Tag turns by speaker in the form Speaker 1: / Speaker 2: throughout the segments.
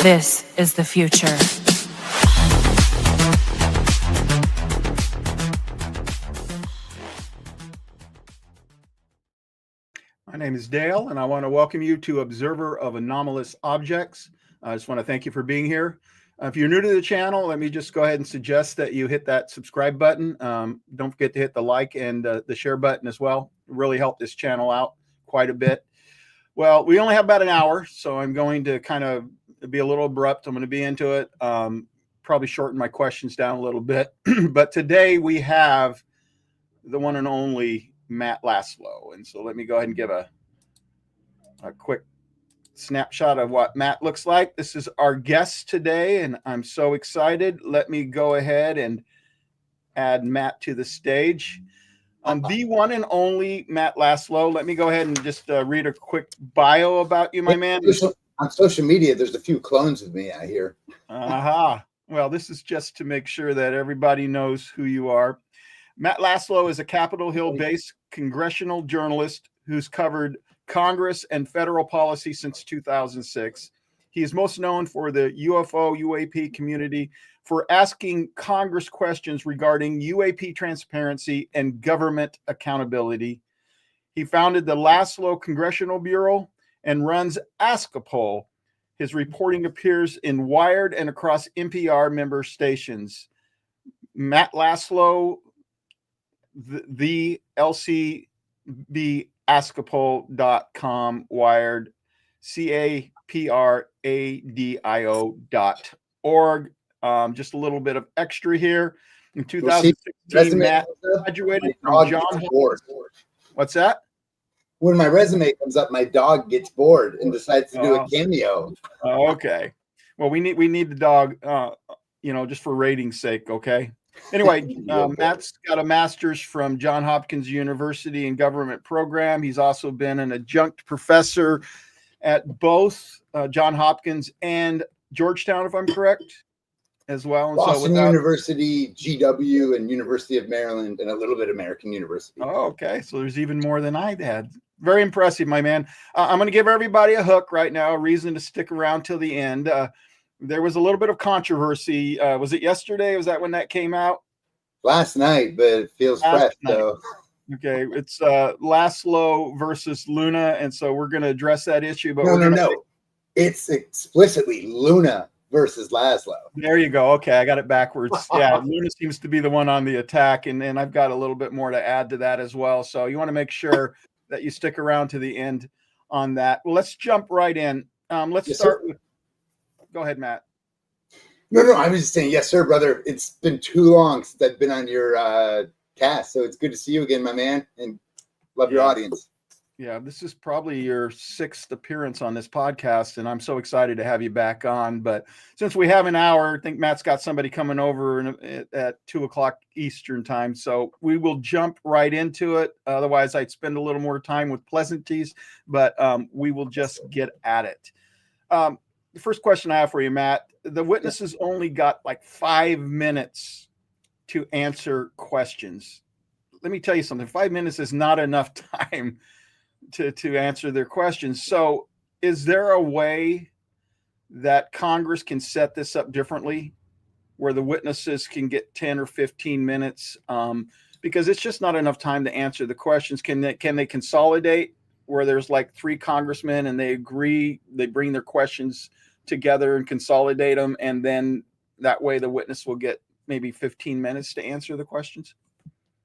Speaker 1: This is the future.
Speaker 2: My name is Dale, and I want to welcome you to Observer of Anomalous Objects. I just want to thank you for being here. If you're new to the channel, let me just go ahead and suggest that you hit that subscribe button. Don't forget to hit the like and the share button as well. It really helped this channel out quite a bit. Well, we only have about an hour, so I'm going to kind of be a little abrupt. I'm going to be into it. Probably shorten my questions down a little bit. But today we have the one and only Matt Laslo. And so let me go ahead and give a quick snapshot of what Matt looks like. This is our guest today, and I'm so excited. Let me go ahead and add Matt to the stage. The one and only Matt Laslo. Let me go ahead and just read a quick bio about you, my man.
Speaker 3: On social media, there's a few clones of me, I hear.
Speaker 2: Aha. Well, this is just to make sure that everybody knows who you are. Matt Laslo is a Capitol Hill-based congressional journalist who's covered Congress and federal policy since 2006. He is most known for the UAP community for asking Congress questions regarding UAP transparency and government accountability. He founded the Laslo Congressional Bureau and runs Ask a Poll. His reporting appears in Wired and across NPR member stations. Matt Laslo, the LCBaskapole.com, Wired, CAPRADIO.org. Just a little bit of extra here. In 2016, Matt graduated from John Hopkins. What's that?
Speaker 3: When my resume comes up, my dog gets bored and decides to do a cameo.
Speaker 2: Okay. Well, we need the dog, just for ratings' sake. Okay. Anyway, Matt's got a master's from John Hopkins University in government program. He's also been an adjunct professor at both John Hopkins and Georgetown, if I'm correct, as well. And
Speaker 3: Boston University, GW, and University of Maryland, and a little bit American University.
Speaker 2: Oh, okay. So there's even more than I had. Very impressive, my man. I'm going to give everybody a hook right now, a reason to stick around till the end. There was a little bit of controversy. Was it yesterday? Was that when that came out?
Speaker 3: Last night, but it feels fresh, though.
Speaker 2: Okay, it's Laslo versus Luna, and so we're going to address that issue. But
Speaker 3: no. It's explicitly Luna versus Laslo.
Speaker 2: There you go. Okay, I got it backwards. Yeah, Luna seems to be the one on the attack, and I've got a little bit more to add to that as well. So you want to make sure that you stick around to the end on that. Well, let's jump right in. Let's start with. Go ahead, Matt.
Speaker 3: No, I was just saying, yes, sir, brother. It's been too long since I've been on your cast, so it's good to see you again, my man, and love your audience.
Speaker 2: Yeah, this is probably your 6th appearance on this podcast, and I'm so excited to have you back on. But since we have an hour, I think Matt's got somebody coming over at 2 o'clock Eastern time, so we will jump right into it. Otherwise, I'd spend a little more time with pleasantries, but we will just get at it. The first question I have for you, Matt, the witnesses only got like 5 minutes to answer questions. Let me tell you something. 5 minutes is not enough time to answer their questions. So is there a way that Congress can set this up differently where the witnesses can get 10 or 15 minutes? Because it's just not enough time to answer the questions. Can they consolidate where there's like 3 congressmen and they agree, they bring their questions together and consolidate them, and then that way the witness will get maybe 15 minutes to answer the questions?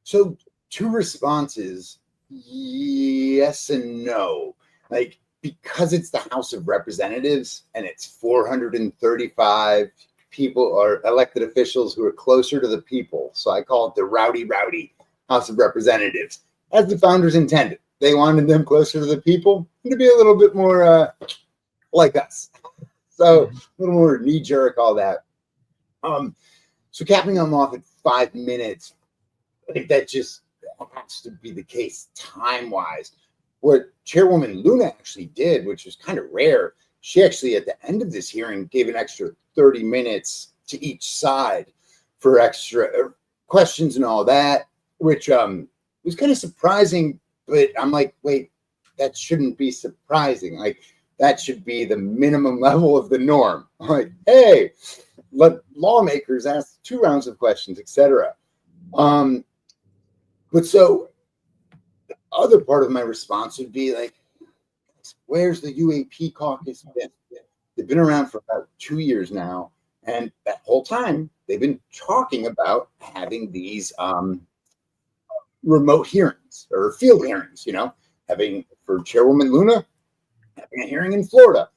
Speaker 3: So 2 responses, yes and no. Like, because it's the House of Representatives and it's 435 people or elected officials who are closer to the people. So I call it the rowdy House of Representatives, as the founders intended. They wanted them closer to the people to be a little bit more like us. So a little more knee-jerk, all that. So capping them off at 5 minutes, I think that just has to be the case time-wise. What Chairwoman Luna actually did, which was kind of rare, she actually at the end of this hearing gave an extra 30 minutes to each side for extra questions and all that, which was kind of surprising. But I'm like, wait, that shouldn't be surprising. Like, that should be the minimum level of the norm. Like, hey, let lawmakers ask 2 rounds of questions, etc. But so the other part of my response would be like, where's the UAP caucus been? They've been around for about 2 years now, and that whole time they've been talking about having these remote hearings or field hearings, having for Chairwoman Luna, having a hearing in Florida,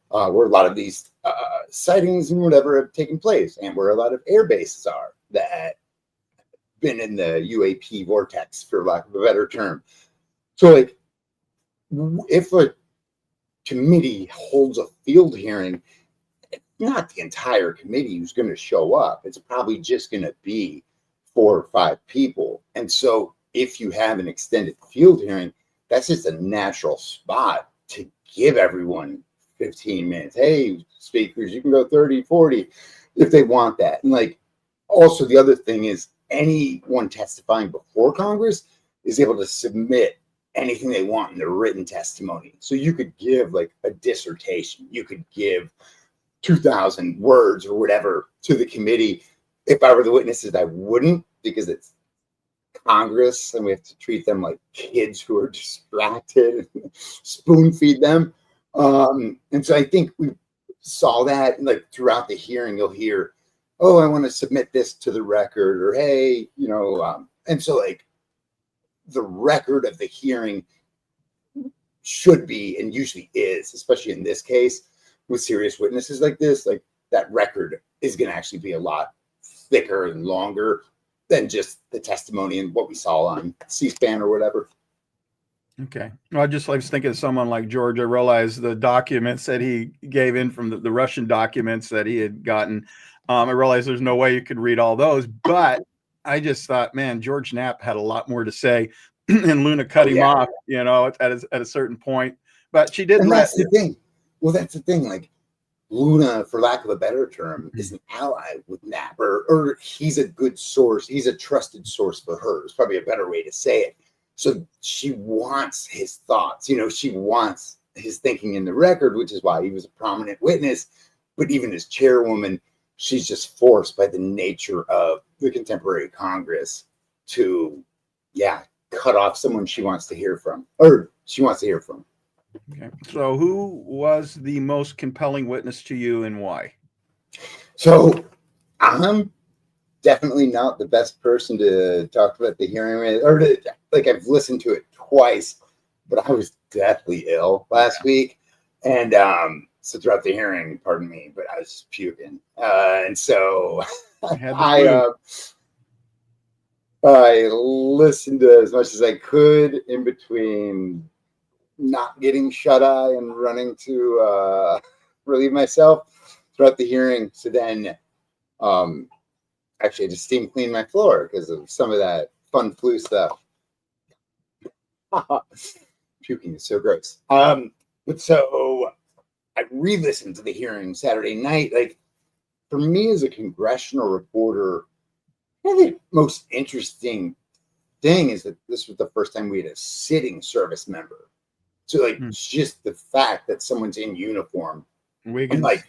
Speaker 3: where a lot of these sightings and whatever have taken place, and where a lot of air bases are that have been in the UAP vortex, for lack of a better term. So, like, if a committee holds a field hearing, it's not the entire committee who's going to show up. It's probably just going to be 4 or 5 people. And so if you have an extended field hearing, that's just a natural spot to give everyone 15 minutes. Hey, speakers, you can go 30, 40 if they want that. And like, also the other thing is anyone testifying before Congress is able to submit anything they want in their written testimony. So you could give like a dissertation, you could give 2,000 words or whatever to the committee. If I were the witnesses, I wouldn't, because it's Congress and we have to treat them like kids who are distracted and spoon feed them. And so I think we saw that, like, throughout the hearing, you'll hear, oh, I want to submit this to the record, or hey, and so like the record of the hearing should be, and usually is, especially in this case with serious witnesses like this, like that record is going to actually be a lot thicker and longer than just the testimony and what we saw on C-SPAN or whatever.
Speaker 2: Okay. Well, I was thinking of someone like George. I realized the documents that he gave in from the Russian documents that he had gotten. I realized there's no way you could read all those, but I just thought, man, George Knapp had a lot more to say, and Luna cut him off, at a certain point. But she did.
Speaker 3: And that's the thing. Well, that's the thing. Like, Luna, for lack of a better term, is an ally with Knapp, or he's a good source. He's a trusted source for her. It's probably a better way to say it. So she wants his thoughts. She wants his thinking in the record, which is why he was a prominent witness. But even as chairwoman, she's just forced by the nature of the contemporary Congress to, cut off someone she wants to hear from.
Speaker 2: Okay. So who was the most compelling witness to you and why?
Speaker 3: So I'm definitely not the best person to talk about the hearing with, or I've listened to it twice, but I was deathly ill last week. And so throughout the hearing, pardon me, but I was just puking. And so I listened to as much as I could in between not getting shut eye and running to relieve myself throughout the hearing. So then actually I just steam cleaned my floor because of some of that fun flu stuff. Puking is so gross. But so I re-listened to the hearing Saturday night. Like, for me as a congressional reporter, the most interesting thing is that this was the first time we had a sitting service member. So like just the fact that someone's in uniform.
Speaker 2: Wiggins.
Speaker 3: I'm like,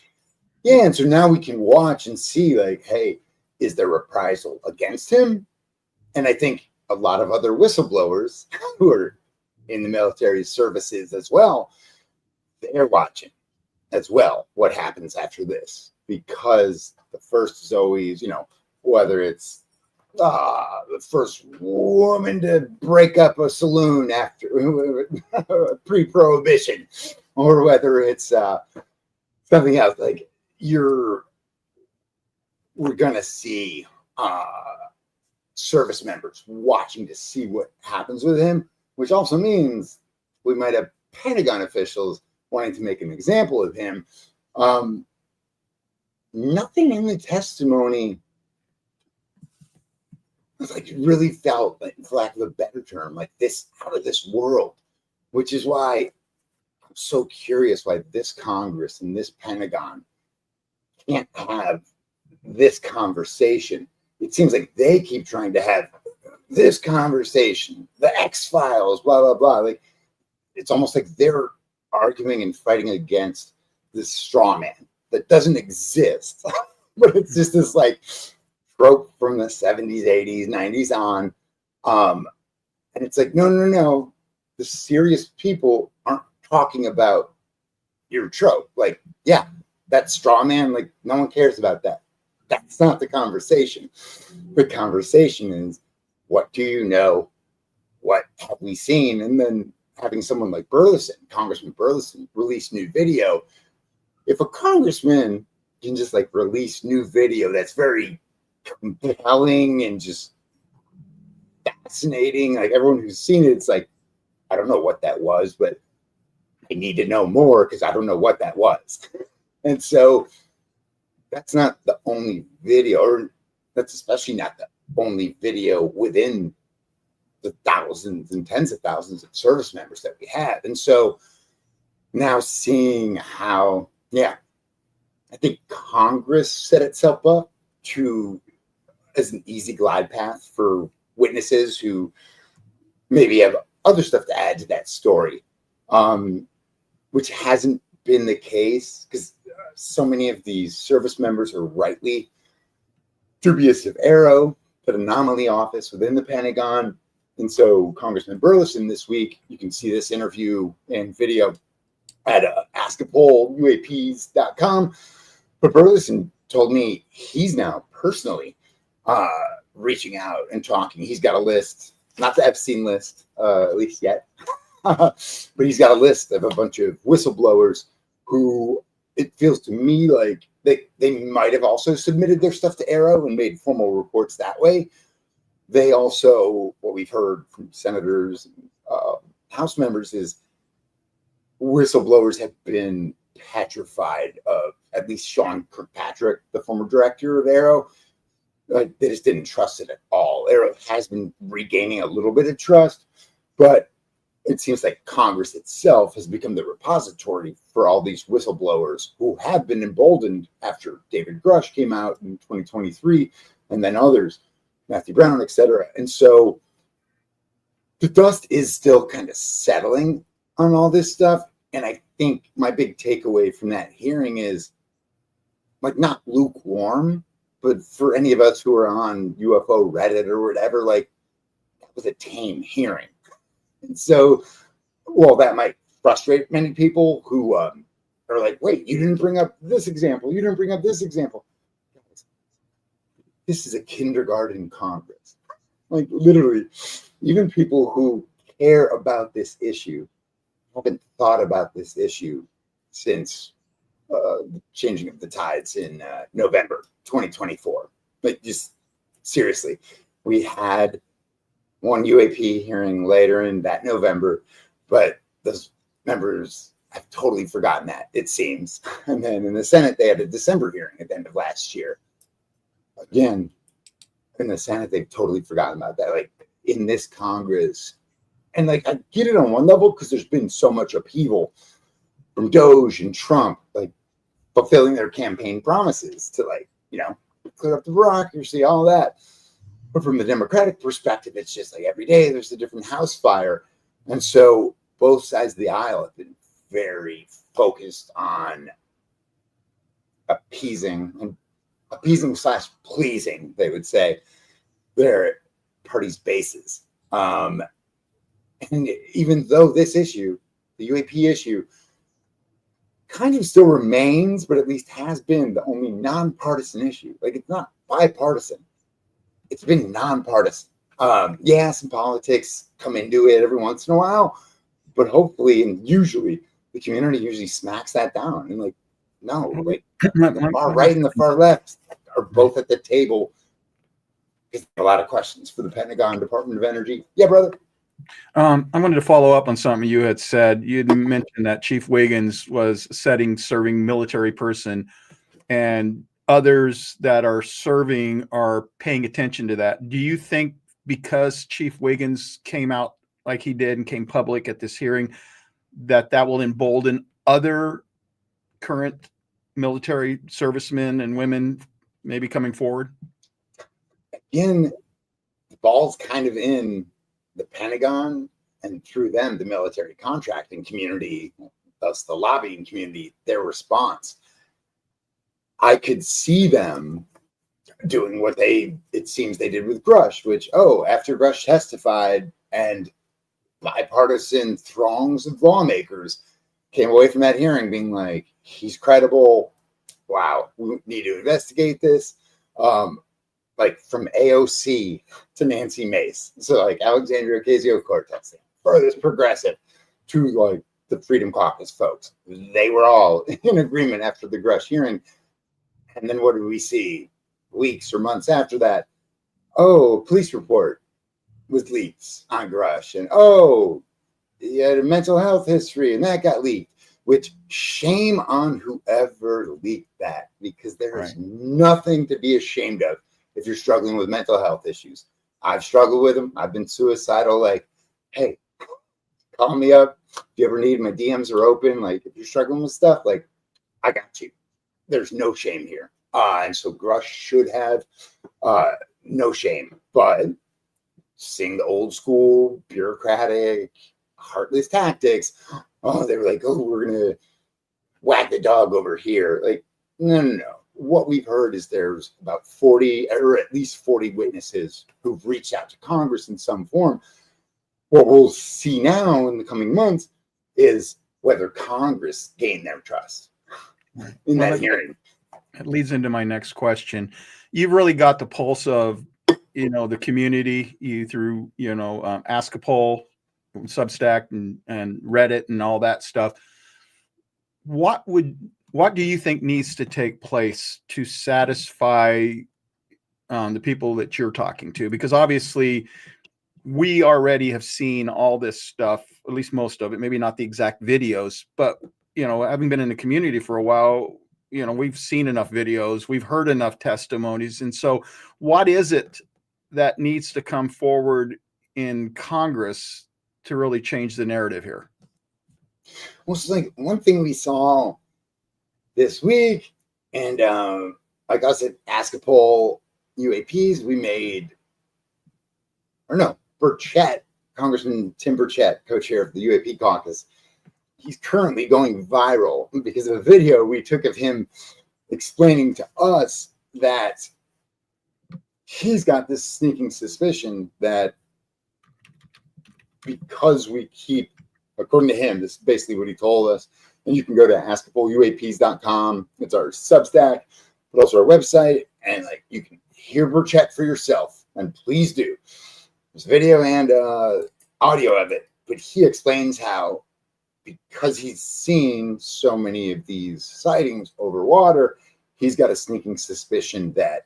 Speaker 3: and so now we can watch and see, like, hey, is there reprisal against him? And I think a lot of other whistleblowers who are in the military services as well, they're watching as well what happens after this, because the first is always, whether it's the first woman to break up a saloon after pre-prohibition, or whether it's something else, like we're gonna see service members watching to see what happens with him, which also means we might have Pentagon officials wanting to make an example of him. Nothing in the testimony really felt like, for lack of a better term, like this out of this world, which is why I'm so curious why this Congress and this Pentagon can't have this conversation. It seems like they keep trying to have this conversation, the X-Files, blah, blah, blah. Like, it's almost like they're arguing and fighting against this straw man that doesn't exist, but it's just this like trope from the 70s, 80s, 90s on. And it's like, no. The serious people aren't talking about your trope. Like, yeah, that straw man, like, no one cares about that. That's not the conversation. The conversation is, what do you know? What have we seen? And then having someone like Burleson, Congressman Burleson, release new video. If a congressman can just like release new video that's very compelling and just fascinating, like everyone who's seen it, it's like, I don't know what that was, but I need to know more because I don't know what that was. And so that's not the only video, or that's especially not the only video within the thousands and tens of thousands of service members that we have. And so now seeing how, I think Congress set itself up as an easy glide path for witnesses who maybe have other stuff to add to that story, which hasn't been the case because so many of these service members are rightly dubious of AARO, that anomaly office within the Pentagon. And so Congressman Burleson this week, you can see this interview and video at askapolluaps.com. But Burleson told me he's now personally reaching out and talking. He's got a list, not the Epstein list, at least yet, but he's got a list of a bunch of whistleblowers who it feels to me like they might have also submitted their stuff to AARO and made formal reports that way. They also, what we've heard from senators, House members, is whistleblowers have been petrified of at least Sean Kirkpatrick, the former director of AARO. They just didn't trust it at all. AARO has been regaining a little bit of trust, but it seems like Congress itself has become the repository for all these whistleblowers who have been emboldened after David Grush came out in 2023, and then others, Matthew Brown, etc. And so the dust is still kind of settling on all this stuff. And I think my big takeaway from that hearing is like not lukewarm, but for any of us who are on UFO Reddit or whatever, like that was a tame hearing. And so, well, that might frustrate many people who are like, wait, you didn't bring up this example. You didn't bring up this example. This is a kindergarten Congress. Like literally, even people who care about this issue haven't thought about this issue since the changing of the tides in November 2024. Like just seriously, we had one UAP hearing later in that November, but those members have totally forgotten that, it seems. And then in the Senate, they had a December hearing at the end of last year. Again, in the Senate, they've totally forgotten about that. Like in this Congress, and like I get it on one level because there's been so much upheaval from Doge and Trump, like fulfilling their campaign promises to like, clear up the bureaucracy, all that. But from the Democratic perspective, it's just like every day there's a different house fire. And so both sides of the aisle have been very focused on appeasing / pleasing, they would say, their party's bases. And even though this issue, the UAP issue, kind of still remains, but at least has been the only nonpartisan issue. Like it's not bipartisan. It's been nonpartisan. Some politics come into it every once in a while, but hopefully and usually the community usually smacks that down. And like, no, like the far right and the far left are both at the table. A lot of questions for the Pentagon, Department of Energy. Yeah, brother.
Speaker 2: I wanted to follow up on something you had said. You had mentioned that Chief Wiggins was serving military person, and others that are serving are paying attention to that. Do you think because Chief Wiggins came out like he did and came public at this hearing, that will embolden other current military servicemen and women maybe coming forward?
Speaker 3: Again, the ball's kind of in the Pentagon and through them, the military contracting community, thus the lobbying community, their response. I could see them doing what it seems they did with Grush, which, after Grush testified and bipartisan throngs of lawmakers came away from that hearing being like, he's credible. Wow, we need to investigate this. Like from AOC to Nancy Mace. So like Alexandria Ocasio-Cortez, furthest progressive to like the Freedom Caucus folks. They were all in agreement after the Grush hearing. And then what did we see weeks or months after that? Police report with leaks on Grush. And he had a mental health history and that got leaked. Which, shame on whoever leaked that, because there is nothing to be ashamed of if you're struggling with mental health issues. I've struggled with them. I've been suicidal. Like, hey, call me up. If you ever need, my DMs are open. Like, if you're struggling with stuff, like, I got you. There's no shame here. And so Grush should have no shame. But seeing the old school, bureaucratic, heartless tactics, they were like, we're going to whack the dog over here. Like, no. What we've heard is there's about 40 or at least 40 witnesses who've reached out to Congress in some form. What we'll see now in the coming months is whether Congress gained their trust in that hearing.
Speaker 2: It leads into my next question. You've really got the pulse of, the community, through, Ask a Poll, Substack and Reddit and all that stuff. What do you think needs to take place to satisfy the people that you're talking to? Because obviously we already have seen all this stuff, at least most of it, maybe not the exact videos, but having been in the community for a while, we've seen enough videos, we've heard enough testimonies. And so what is it that needs to come forward in Congress to really change the narrative here?
Speaker 3: Well, it's like one thing we saw this week, and like us at Ask a Poll UAPs, we made, Burchett, Congressman Tim Burchett, co-chair of the UAP caucus, he's currently going viral because of a video we took of him explaining to us that he's got this sneaking suspicion that because we keep, according to him, this is basically what he told us, and you can go to askapollUAPs.com. It's our Substack, but also our website, and like you can hear Burchett for yourself, and please do. There's video and audio of it, but he explains how, because he's seen so many of these sightings over water, he's got a sneaking suspicion that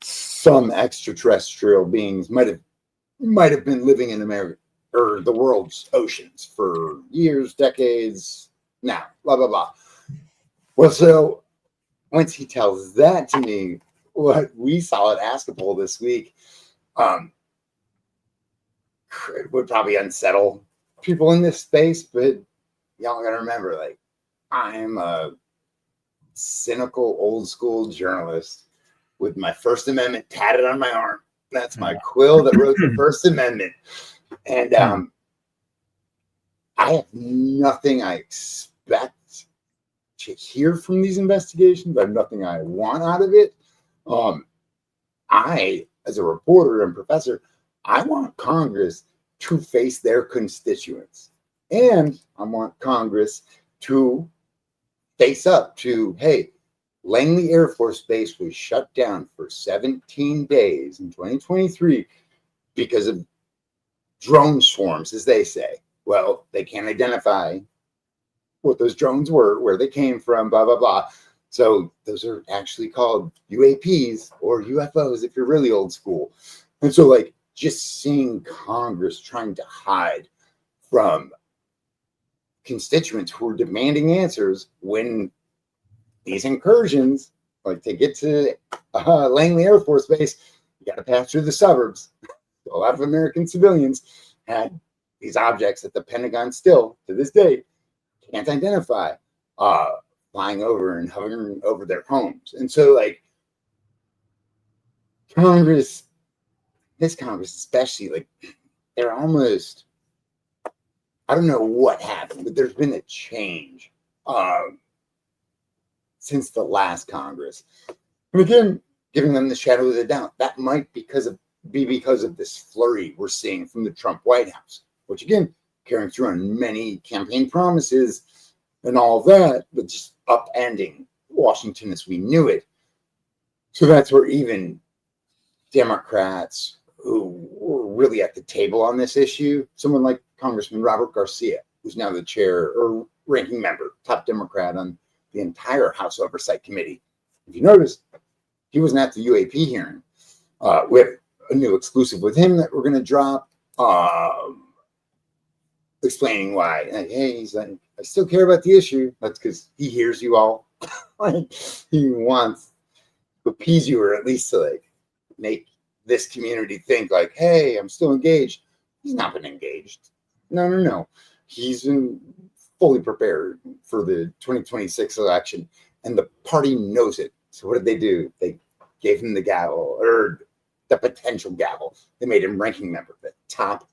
Speaker 3: some extraterrestrial beings might have been living in America or the world's oceans for years, decades now, blah, blah, blah. Well, so once he tells that to me, what we saw at Ask a Poll this week would probably unsettle people in this space, but y'all gotta remember, like, I'm a cynical old school journalist with my First Amendment tatted on my arm. That's my quill that wrote the First Amendment. And I have nothing I expect to hear from these investigations. I have nothing I want out of it. I, as a reporter and professor, I want Congress to face their constituents. And I want Congress to face up to, hey, Langley Air Force Base was shut down for 17 days in 2023 because of drone swarms, as they say. Well, they can't identify what those drones were, where they came from, blah, blah, blah. So those are actually called UAPs or UFOs if you're really old school. And so, like, just seeing Congress trying to hide from constituents who are demanding answers when these incursions, like to get to Langley Air Force Base, you got to pass through the suburbs. A lot of American civilians had these objects that the Pentagon still, to this day, can't identify, flying over and hovering over their homes. And so, like, this Congress especially, like, they're almost, I don't know what happened, but there's been a change since the last Congress. And again, giving them the shadow of the doubt. That might be because of this flurry we're seeing from the Trump White House, which again, carrying through on many campaign promises and all of that, but just upending Washington as we knew it. So that's where even Democrats who were really at the table on this issue, someone like Congressman Robert Garcia, who's now the chair or ranking member, top Democrat on the entire House Oversight Committee. If you notice, he wasn't at the UAP hearing. We have a new exclusive with him that we're going to drop, explaining why. Like, hey, he's like, I still care about the issue. That's because he hears you all. Like, he wants to appease you, or at least to like make this community think like, hey, I'm still engaged. He's not been engaged. No. He's been fully prepared for the 2026 election, and the party knows it. So what did they do? They gave him the gavel, or the potential gavel. They made him ranking member, the top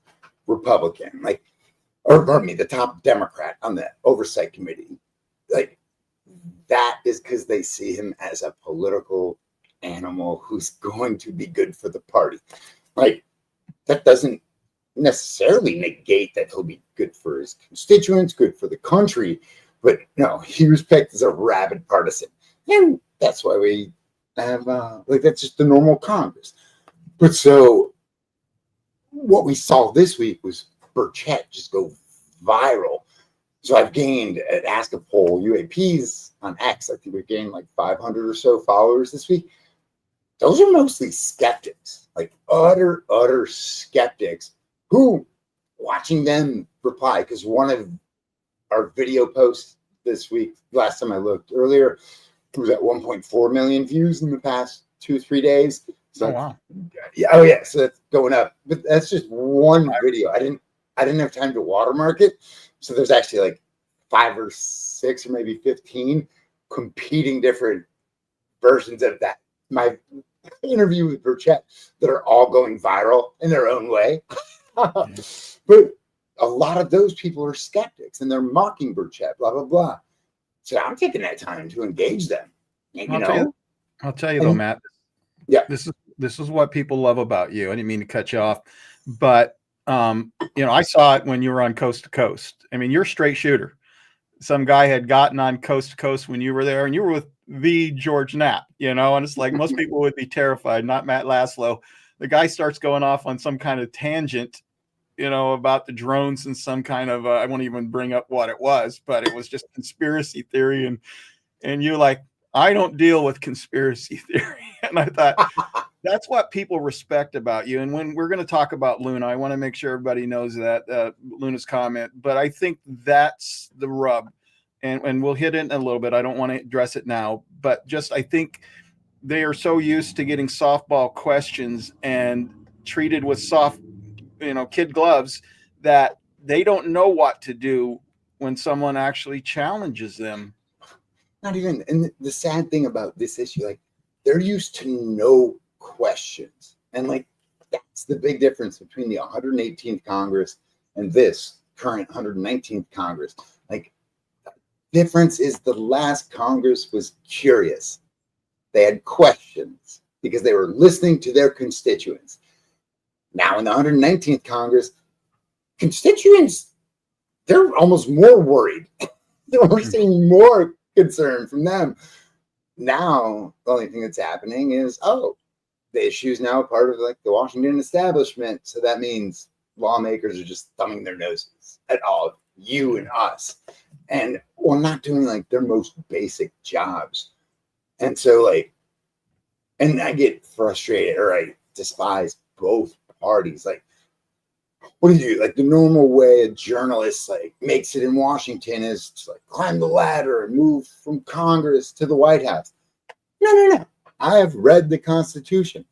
Speaker 3: Republican, the top Democrat on the Oversight Committee. Like, that is because they see him as a political animal who's going to be good for the party. Like, that doesn't necessarily negate that he'll be good for his constituents, good for the country, but no, he was picked as a rabid partisan. And that's why we have, that's just the normal Congress. But so what we saw this week was Burchett just go viral. So I've gained at Ask a Poll UAPs on X. I think we've gained like 500 or so followers this week. Those are mostly skeptics, like utter skeptics who, watching them reply, because one of our video posts this week, last time I looked earlier, it was at 1.4 million views in the past 2-3 days. So,
Speaker 2: wow.
Speaker 3: Yeah. So that's going up. But that's just one video. I didn't have time to watermark it. So there's actually like 5 or 6 or maybe 15 competing different versions of that. My interview with Burchett that are all going viral in their own way. But a lot of those people are skeptics and they're mocking Burchett, blah, blah, blah. So I'm taking that time to engage them. And,
Speaker 2: I'll tell you though, Matt.
Speaker 3: Yeah.
Speaker 2: This is what people love about you. I didn't mean to cut you off, but I saw it when you were on Coast to Coast. I mean, you're a straight shooter. Some guy had gotten on Coast to Coast when you were there, and you were with the George Knapp, and it's like most people would be terrified, not Matt Laslo. The guy starts going off on some kind of tangent, about the drones and some kind of, I won't even bring up what it was, but it was just conspiracy theory. And you're like, I don't deal with conspiracy theory. And I thought, that's what people respect about you. And when we're going to talk about Luna, I want to make sure everybody knows that Luna's comment, but I think that's the rub. And we'll hit it in a little bit. I don't want to address it now, but just, I think they are so used to getting softball questions and treated with soft, kid gloves, that they don't know what to do when someone actually challenges them.
Speaker 3: Not even. And the sad thing about this issue, like, they're used to no questions. And like, that's the big difference between the 118th Congress and this current 119th Congress. Like, the difference is the last Congress was curious. They had questions because they were listening to their constituents. Now in the 119th Congress, constituents, they're almost more worried. We're seeing more concern from them. Now, the only thing that's happening is, the issue is now part of like the Washington establishment. So that means lawmakers are just thumbing their noses at all of you and us. And we're not doing like their most basic jobs. And so like, and I get frustrated, or I despise both parties. Like, what do you do? Like, the normal way a journalist like makes it in Washington is to like climb the ladder and move from Congress to the White House. No. I have read the Constitution.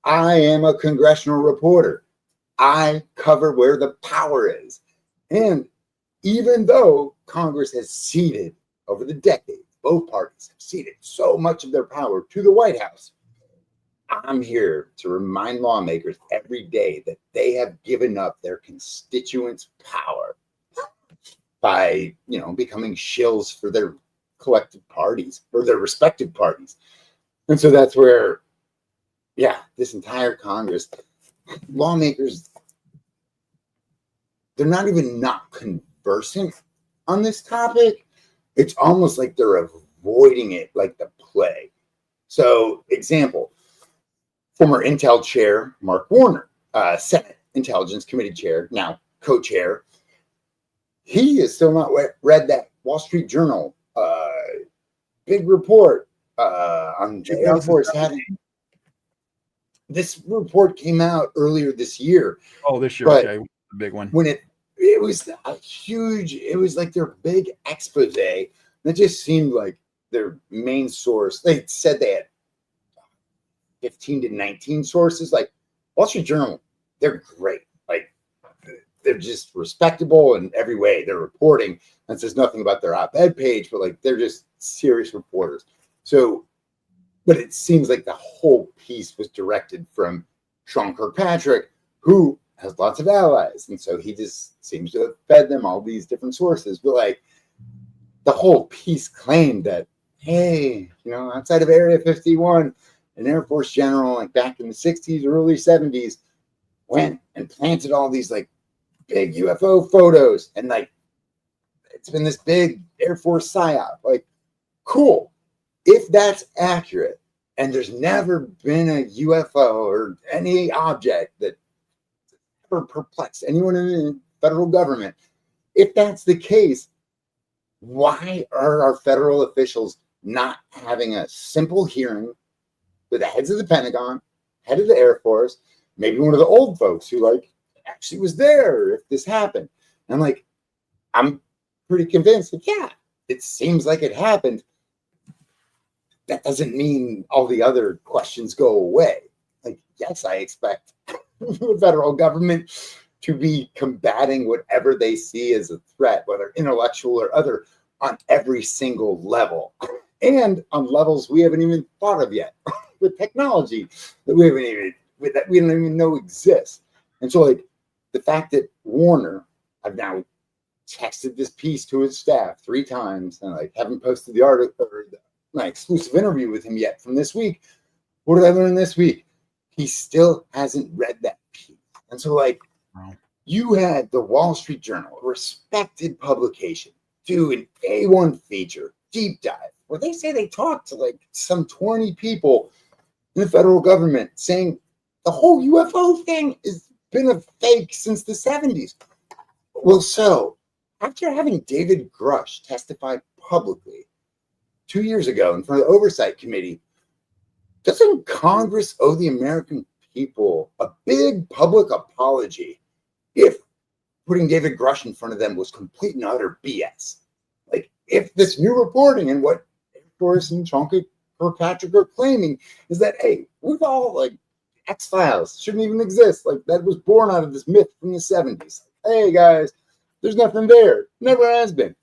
Speaker 3: I am a congressional reporter. I cover where the power is. And even though Congress has ceded over the decades, both parties have ceded so much of their power to the White House, I'm here to remind lawmakers every day that they have given up their constituents' power. by, becoming shills for their collective parties or their respective parties. And so that's where, this entire Congress, lawmakers, they're not even not conversant on this topic. It's almost like they're avoiding it like the plague. So, example, former Intel chair, Mark Warner, Senate Intelligence Committee chair, now co-chair, he has still not read that Wall Street Journal big report on the Air Force having. This report came out earlier this year.
Speaker 2: Oh, this year, okay, the big one.
Speaker 3: When it was a huge, it was like their big expose. That just seemed like their main source. They said they had 15 to 19 sources. Like Wall Street Journal, they're great. Like they're just respectable in every way. They're reporting. That says nothing about their op-ed page, but like they're just serious reporters. So, but it seems like the whole piece was directed from Sean Kirkpatrick, who has lots of allies. And so he just seems to have fed them all these different sources. But like the whole piece claimed that, hey, outside of Area 51, an Air Force general, like back in the 60s, early 70s, went and planted all these like big UFO photos. And like, it's been this big Air Force psyop. Like, cool. If that's accurate, and there's never been a UFO or any object that ever perplexed anyone in the federal government, if that's the case, why are our federal officials not having a simple hearing with the heads of the Pentagon, head of the Air Force, maybe one of the old folks who like actually was there if this happened? And like, I'm pretty convinced that, it seems like it happened. That doesn't mean all the other questions go away. Like, yes, I expect the federal government to be combating whatever they see as a threat, whether intellectual or other, on every single level, and on levels we haven't even thought of yet, with technology that we don't even know exists. And so, like, the fact that Warner, I've now texted this piece to his staff 3 times, and like haven't posted the article or my exclusive interview with him yet from this week. What did I learn this week? He still hasn't read that piece. And so, like, you had the Wall Street Journal, a respected publication, do an A1 feature, deep dive, where they say they talked to like some 20 people in the federal government saying the whole UFO thing has been a fake since the 70s. Well, so after having David Grush testify publicly 2 years ago in front of the Oversight Committee, doesn't Congress owe the American people a big public apology if putting David Grush in front of them was complete and utter BS? Like, if this new reporting and what Air Force and Sean Kirkpatrick are claiming is that, hey, we've all, like, X-Files shouldn't even exist. Like, that was born out of this myth from the 70s. Hey, guys, there's nothing there. Never has been.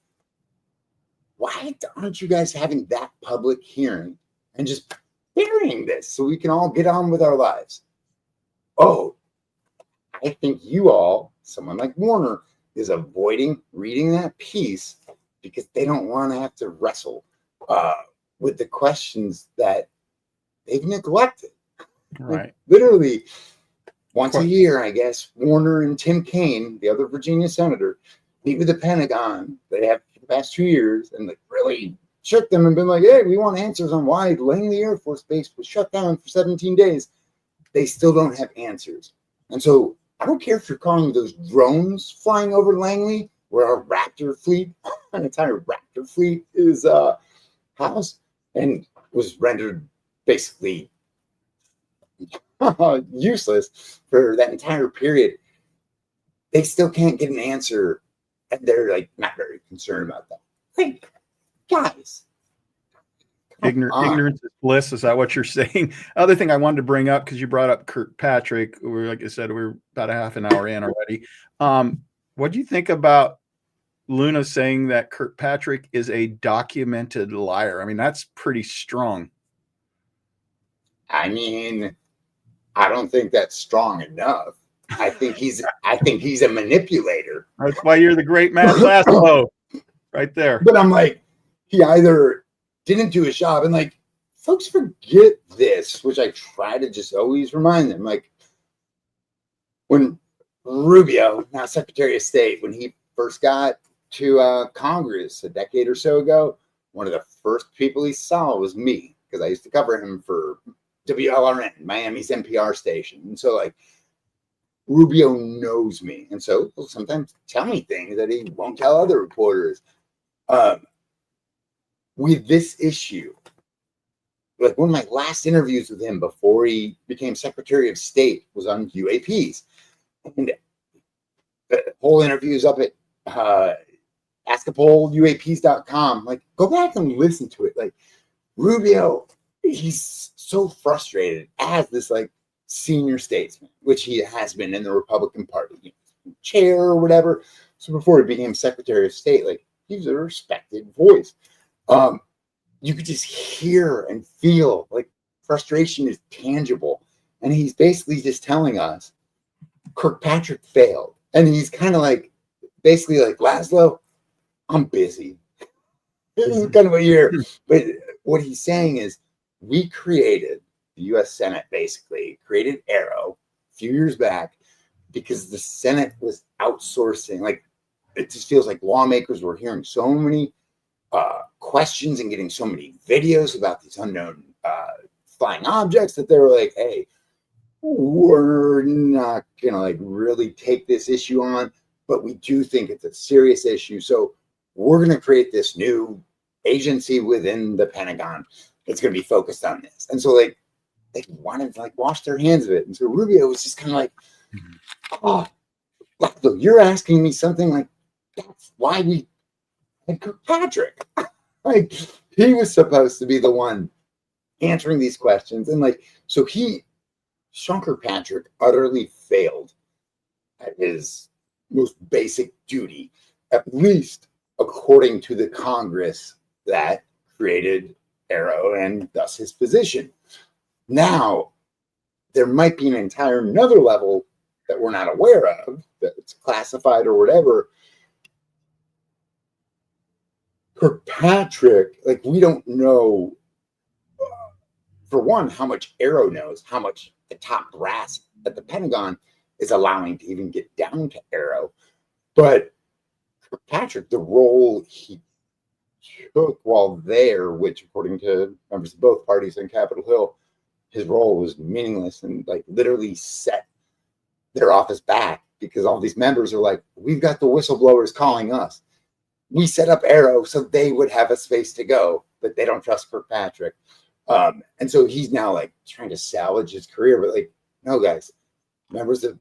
Speaker 3: Why aren't you guys having that public hearing and just burying this so we can all get on with our lives? Oh, I think you all, someone like Warner, is avoiding reading that piece because they don't want to have to wrestle with the questions that they've neglected.
Speaker 2: Right.
Speaker 3: Like, literally, once a year, I guess, Warner and Tim Kaine, the other Virginia senator, meet with the Pentagon. They have for the past 2 years, and like really shook them and been like, hey, we want answers on why Langley Air Force Base was shut down for 17 days. They still don't have answers. And so I don't care if you're calling those drones flying over Langley, where our Raptor fleet, an entire Raptor fleet is housed and was rendered basically useless for that entire period. They still can't get an answer, and they're like not very concerned about that. Like, guys,
Speaker 2: ignorance is bliss. Is that what you're saying? Other thing I wanted to bring up, because you brought up Kirkpatrick, like I said, we're about a half an hour in already. What do you think about Luna saying that Kirkpatrick is a documented liar? I mean, that's pretty strong.
Speaker 3: I mean, I don't think that's strong enough. I think he's a manipulator.
Speaker 2: That's why you're the great Matt Laslo, right there.
Speaker 3: But I'm like, he either didn't do his job, and like, folks forget this, which I try to just always remind them. Like, when Rubio, now Secretary of State, when he first got to Congress a decade or so ago, one of the first people he saw was me, because I used to cover him for WLRN, Miami's NPR station. And so, like, Rubio knows me, and so he'll sometimes tell me things that he won't tell other reporters. With this issue, like one of my last interviews with him before he became Secretary of State was on UAPs, and the whole interview is up at askapoleuaps.com. Like, go back and listen to it. Like, Rubio, he's so frustrated as this like senior statesman, which he has been in the Republican Party, chair or whatever. So before he became Secretary of State, like, he's a respected voice. You could just hear and feel like frustration is tangible. And he's basically just telling us Kirkpatrick failed. And he's kind of like, basically like, Laslo, I'm busy. This is kind of what you hear. But what he's saying is, we created, the U.S. Senate basically created AARO a few years back because the Senate was outsourcing. Like, it just feels like lawmakers were hearing so many questions and getting so many videos about these unknown flying objects that they were like, hey, we're not gonna like really take this issue on, but we do think it's a serious issue, so we're gonna create this new agency within the Pentagon that's gonna be focused on this. And so like they wanted to like wash their hands of it, and so Rubio was just kind of like, oh, look, you're asking me something like, that's why we had Kirkpatrick. Like, he was supposed to be the one answering these questions. And like, so Sean Kirkpatrick utterly failed at his most basic duty, at least according to the Congress that created AARO and thus his position. Now, there might be an entire another level that we're not aware of, that it's classified or whatever. Kirkpatrick, like, we don't know, for one, how much AARO knows, how much the top brass at the Pentagon is allowing to even get down to AARO. But Kirkpatrick, the role he took while there, which according to members of both parties in Capitol Hill, his role was meaningless and like literally set their office back because all these members are like, we've got the whistleblowers calling us. We set up AARO so they would have a space to go, but they don't trust Kirkpatrick. And so he's now like trying to salvage his career, but like, no, guys, members of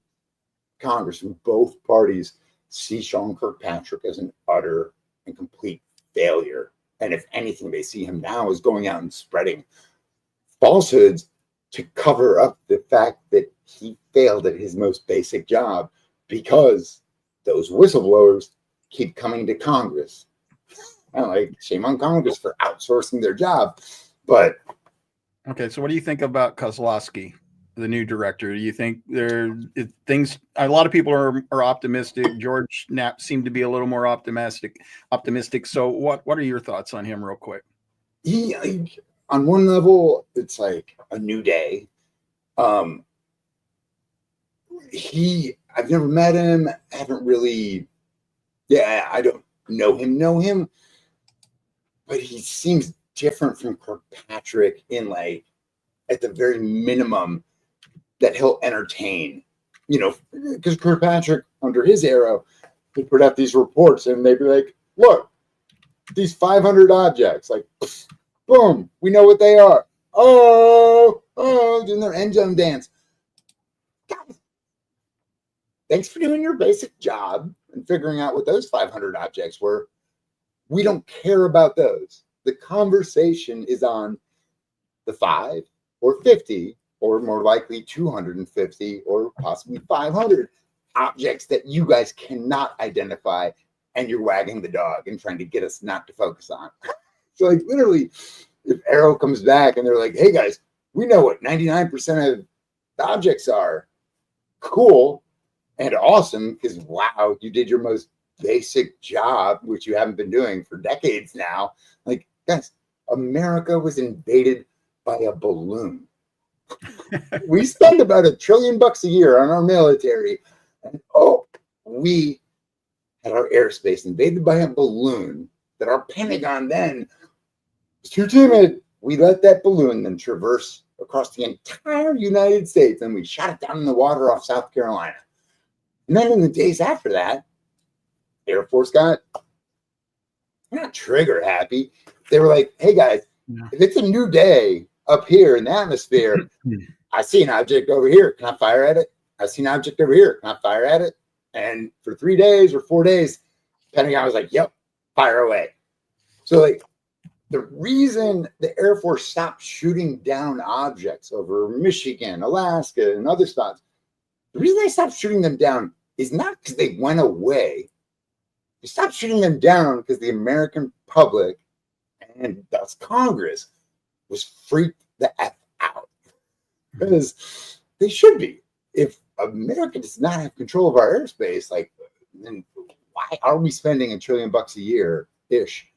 Speaker 3: Congress from both parties see Sean Kirkpatrick as an utter and complete failure. And if anything, they see him now as going out and spreading falsehoods to cover up the fact that he failed at his most basic job, because those whistleblowers keep coming to Congress. I don't like, shame on Congress for outsourcing their job. But
Speaker 2: okay, so what do you think about Kozlowski, the new director? Do you think things? A lot of people are optimistic. George Knapp seemed to be a little more optimistic. So what are your thoughts on him, real quick?
Speaker 3: He, on one level, it's like a new day. I've never met him. I haven't really. Yeah, I don't know him, but he seems different from Kirkpatrick in like, at the very minimum, that he'll entertain, because Kirkpatrick under his AARO, he put out these reports and they'd be like, look, these 500 objects, like, boom, we know what they are. Oh, doing their end zone dance. Guys, thanks for doing your basic job and figuring out what those 500 objects were. We don't care about those. The conversation is on the 5 or 50, or more likely 250 or possibly 500 objects that you guys cannot identify, and you're wagging the dog and trying to get us not to focus on. So like, literally, if AARO comes back and they're like, hey guys, we know what 99% of the objects are. Cool. and awesome because, wow, you did your most basic job, which you haven't been doing for decades now. Like, guys, America was invaded by a balloon. We spend about $1 trillion a year on our military, and we had our airspace invaded by a balloon that our Pentagon then was too timid. We let that balloon then traverse across the entire United States, and we shot it down in the water off South Carolina. And then in the days after that, Air Force got not trigger happy. They were like, hey guys, if it's a new day up here in the atmosphere, I see an object over here. Can I fire at it? I see an object over here. Can I fire at it? And for 3 days or 4 days, Pentagon was like, yep, fire away. So like the reason the Air Force stopped shooting down objects over Michigan, Alaska, and other spots, the reason they stopped shooting them down is not because they went away. They stopped shooting them down because the American public, and thus Congress, was freaked the F out. Because they should be. If America does not have control of our airspace, like, then why are we spending $1 trillion a year-ish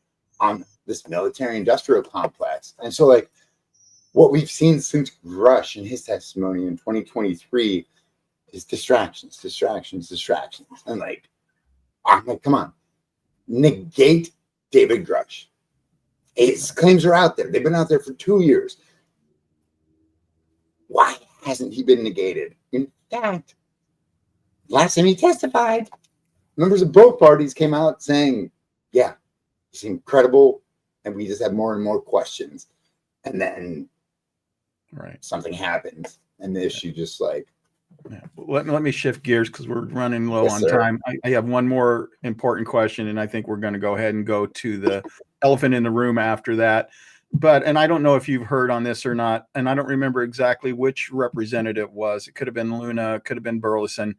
Speaker 3: on this military-industrial complex? And so, like, what we've seen since Grush in his testimony in 2023 is distractions. And, like, I'm like, come on. Negate David Grush. His claims are out there. They've been out there for 2 years. Why hasn't he been negated? In fact, last time he testified, members of both parties came out saying, yeah, he's incredible, and we just have more and more questions. And then something happens, and the issue just like...
Speaker 2: Yeah. Let me shift gears because we're running low on
Speaker 3: sir.
Speaker 2: time. I have one more important question, and I think we're going to go ahead and go to the elephant in the room after that. And I don't know if you've heard on this or not, and I don't remember exactly which representative it was. It could have been Luna, it could have been Burleson,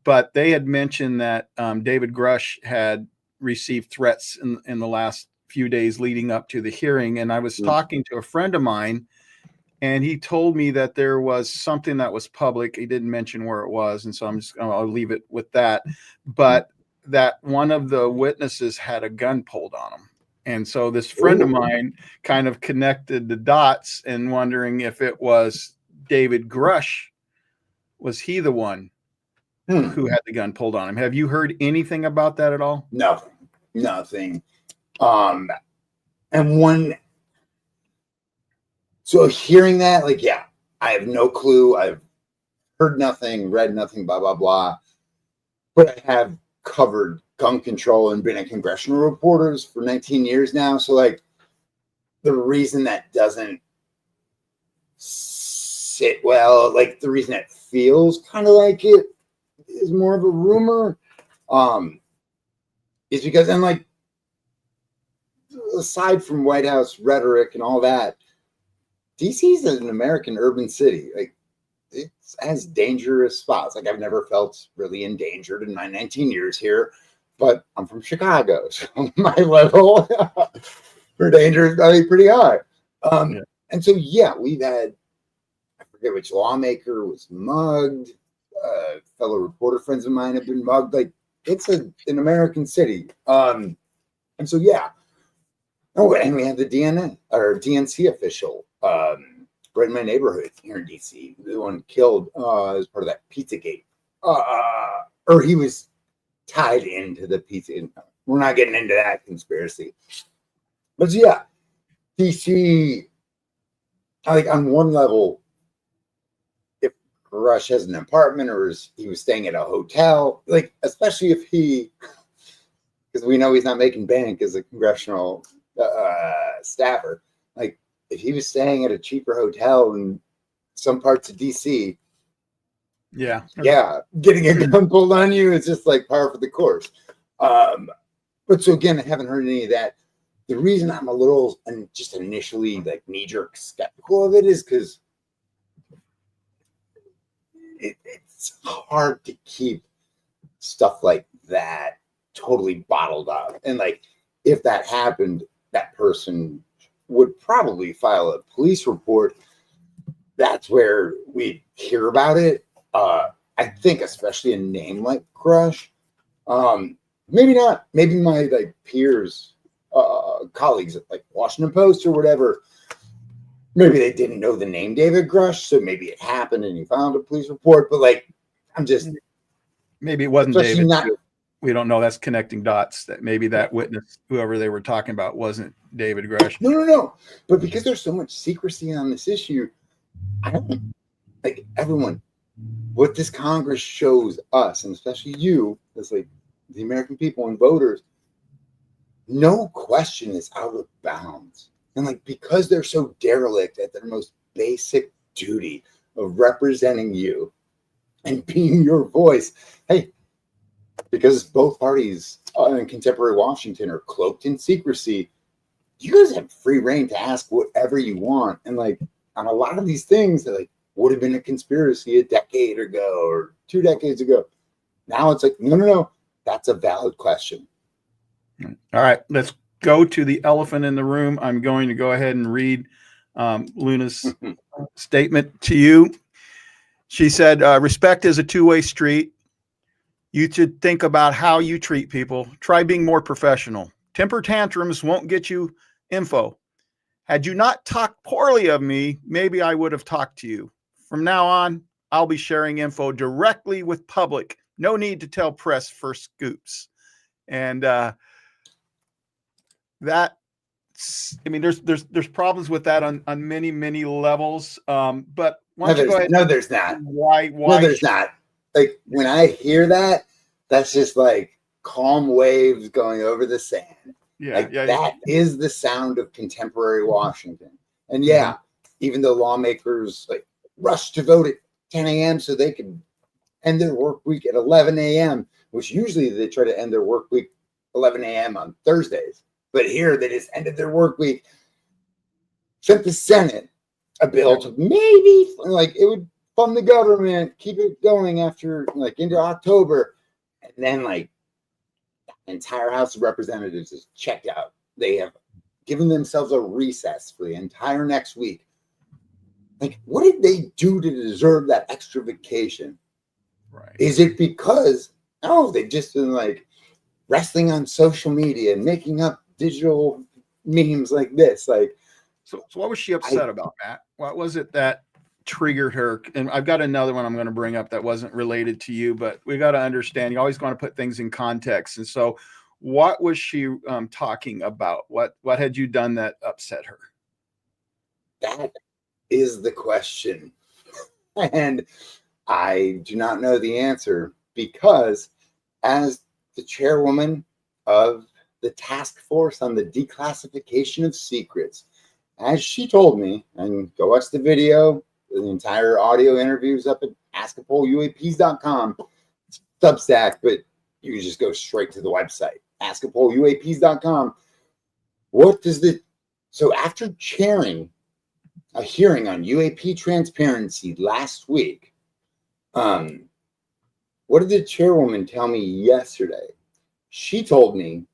Speaker 2: but they had mentioned that David Grush had received threats in the last few days leading up to the hearing. And I was talking to a friend of mine, and he told me that there was something that was public. He didn't mention where it was, and so I'll leave it with that. But that one of the witnesses had a gun pulled on him. And so this friend of mine kind of connected the dots and wondering if it was David Grush. Was he the one who had the gun pulled on him? Have you heard anything about that at all?
Speaker 3: Nothing. So hearing that, like, yeah, I have no clue. I've heard nothing, read nothing, blah, blah, blah. But I have covered gun control and been a congressional reporter for 19 years now. So, like, the reason that doesn't sit well, like, the reason it feels kind of like it is more of a rumor, is because, and, like, aside from White House rhetoric and all that, DC is an American urban city. Like, it has dangerous spots. Like, I've never felt really endangered in my 19 years here, but I'm from Chicago, so my level for danger is probably pretty high. And so, yeah, we've had, I forget which lawmaker was mugged. Fellow reporter friends of mine have been mugged. Like, it's an American city. And so, yeah. Oh, and we had the DNC official right in my neighborhood here in DC, the one killed as part of that Pizzagate. Or he was tied into the pizza. We're not getting into that conspiracy. But yeah, DC, like, on one level, if Grush has an apartment or he was staying at a hotel, like, especially if because we know he's not making bank as a congressional staffer, like, if he was staying at a cheaper hotel in some parts of DC, yeah, getting a gun pulled on you is just like par for the course. But so again, I haven't heard any of that. The reason I'm a little just initially like knee-jerk skeptical of it is because it's hard to keep stuff like that totally bottled up. And like, if that happened, that person would probably file a police report. That's where we hear about it. I think especially a name like Grush, maybe not, maybe my like peers, colleagues at like Washington Post or whatever, maybe they didn't know the name David Grush, so maybe it happened and you found a police report. But like, I'm just
Speaker 2: maybe it wasn't
Speaker 3: especially
Speaker 2: David.
Speaker 3: not.
Speaker 2: We don't know. That's connecting dots. That maybe that witness, whoever they were talking about, wasn't David Grush.
Speaker 3: No. But because there's so much secrecy on this issue, I don't like everyone. What this Congress shows us, and especially you, as like the American people and voters, no question is out of bounds. And like because they're so derelict at their most basic duty of representing you and being your voice, hey, because both parties in contemporary Washington are cloaked in secrecy, you guys have free reign to ask whatever you want. And like on a lot of these things that like would have been a conspiracy a decade ago or 2 decades ago, now it's like, no, that's a valid question.
Speaker 2: All right, let's go to the elephant in the room. I'm going to go ahead and read Luna's statement to you. She said, respect is a two-way street. You should think about how you treat people. Try being more professional. Temper tantrums won't get you info. Had you not talked poorly of me, maybe I would have talked to you. From now on, I'll be sharing info directly with public. No need to tell press for scoops. And that, I mean, there's problems with that on many levels. But why don't you go ahead?
Speaker 3: No, there's not.
Speaker 2: Why?
Speaker 3: No, there's not. Like when I hear that, that's just like calm waves going over the sand. That is the sound of contemporary Washington. And yeah, even though lawmakers like rush to vote at 10 a.m. so they can end their work week at 11 a.m., which usually they try to end their work week 11 a.m. on Thursdays. But here they just ended their work week, sent the Senate a bill to maybe like it would fund the government, keep it going after like into October. And then like the entire House of Representatives is checked out. They have given themselves a recess for the entire next week. Like, what did they do to deserve that extra vacation?
Speaker 2: Right.
Speaker 3: Is it because, they've just been like wrestling on social media and making up digital memes like this? Like,
Speaker 2: so what was she upset about, Matt? What was it that triggered her? And I've got another one I'm going to bring up that wasn't related to you, but we got to understand, you always want to put things in context. And so what was she talking about? What had you done that upset her?
Speaker 3: That is the question. And I do not know the answer because as the chairwoman of the task force on the declassification of secrets, as she told me, and go watch the video, the entire audio interviews up at askapoluaps.com, Substack, but you can just go straight to the website, askapoluaps.com. So after chairing a hearing on UAP transparency last week, what did the chairwoman tell me yesterday? She told me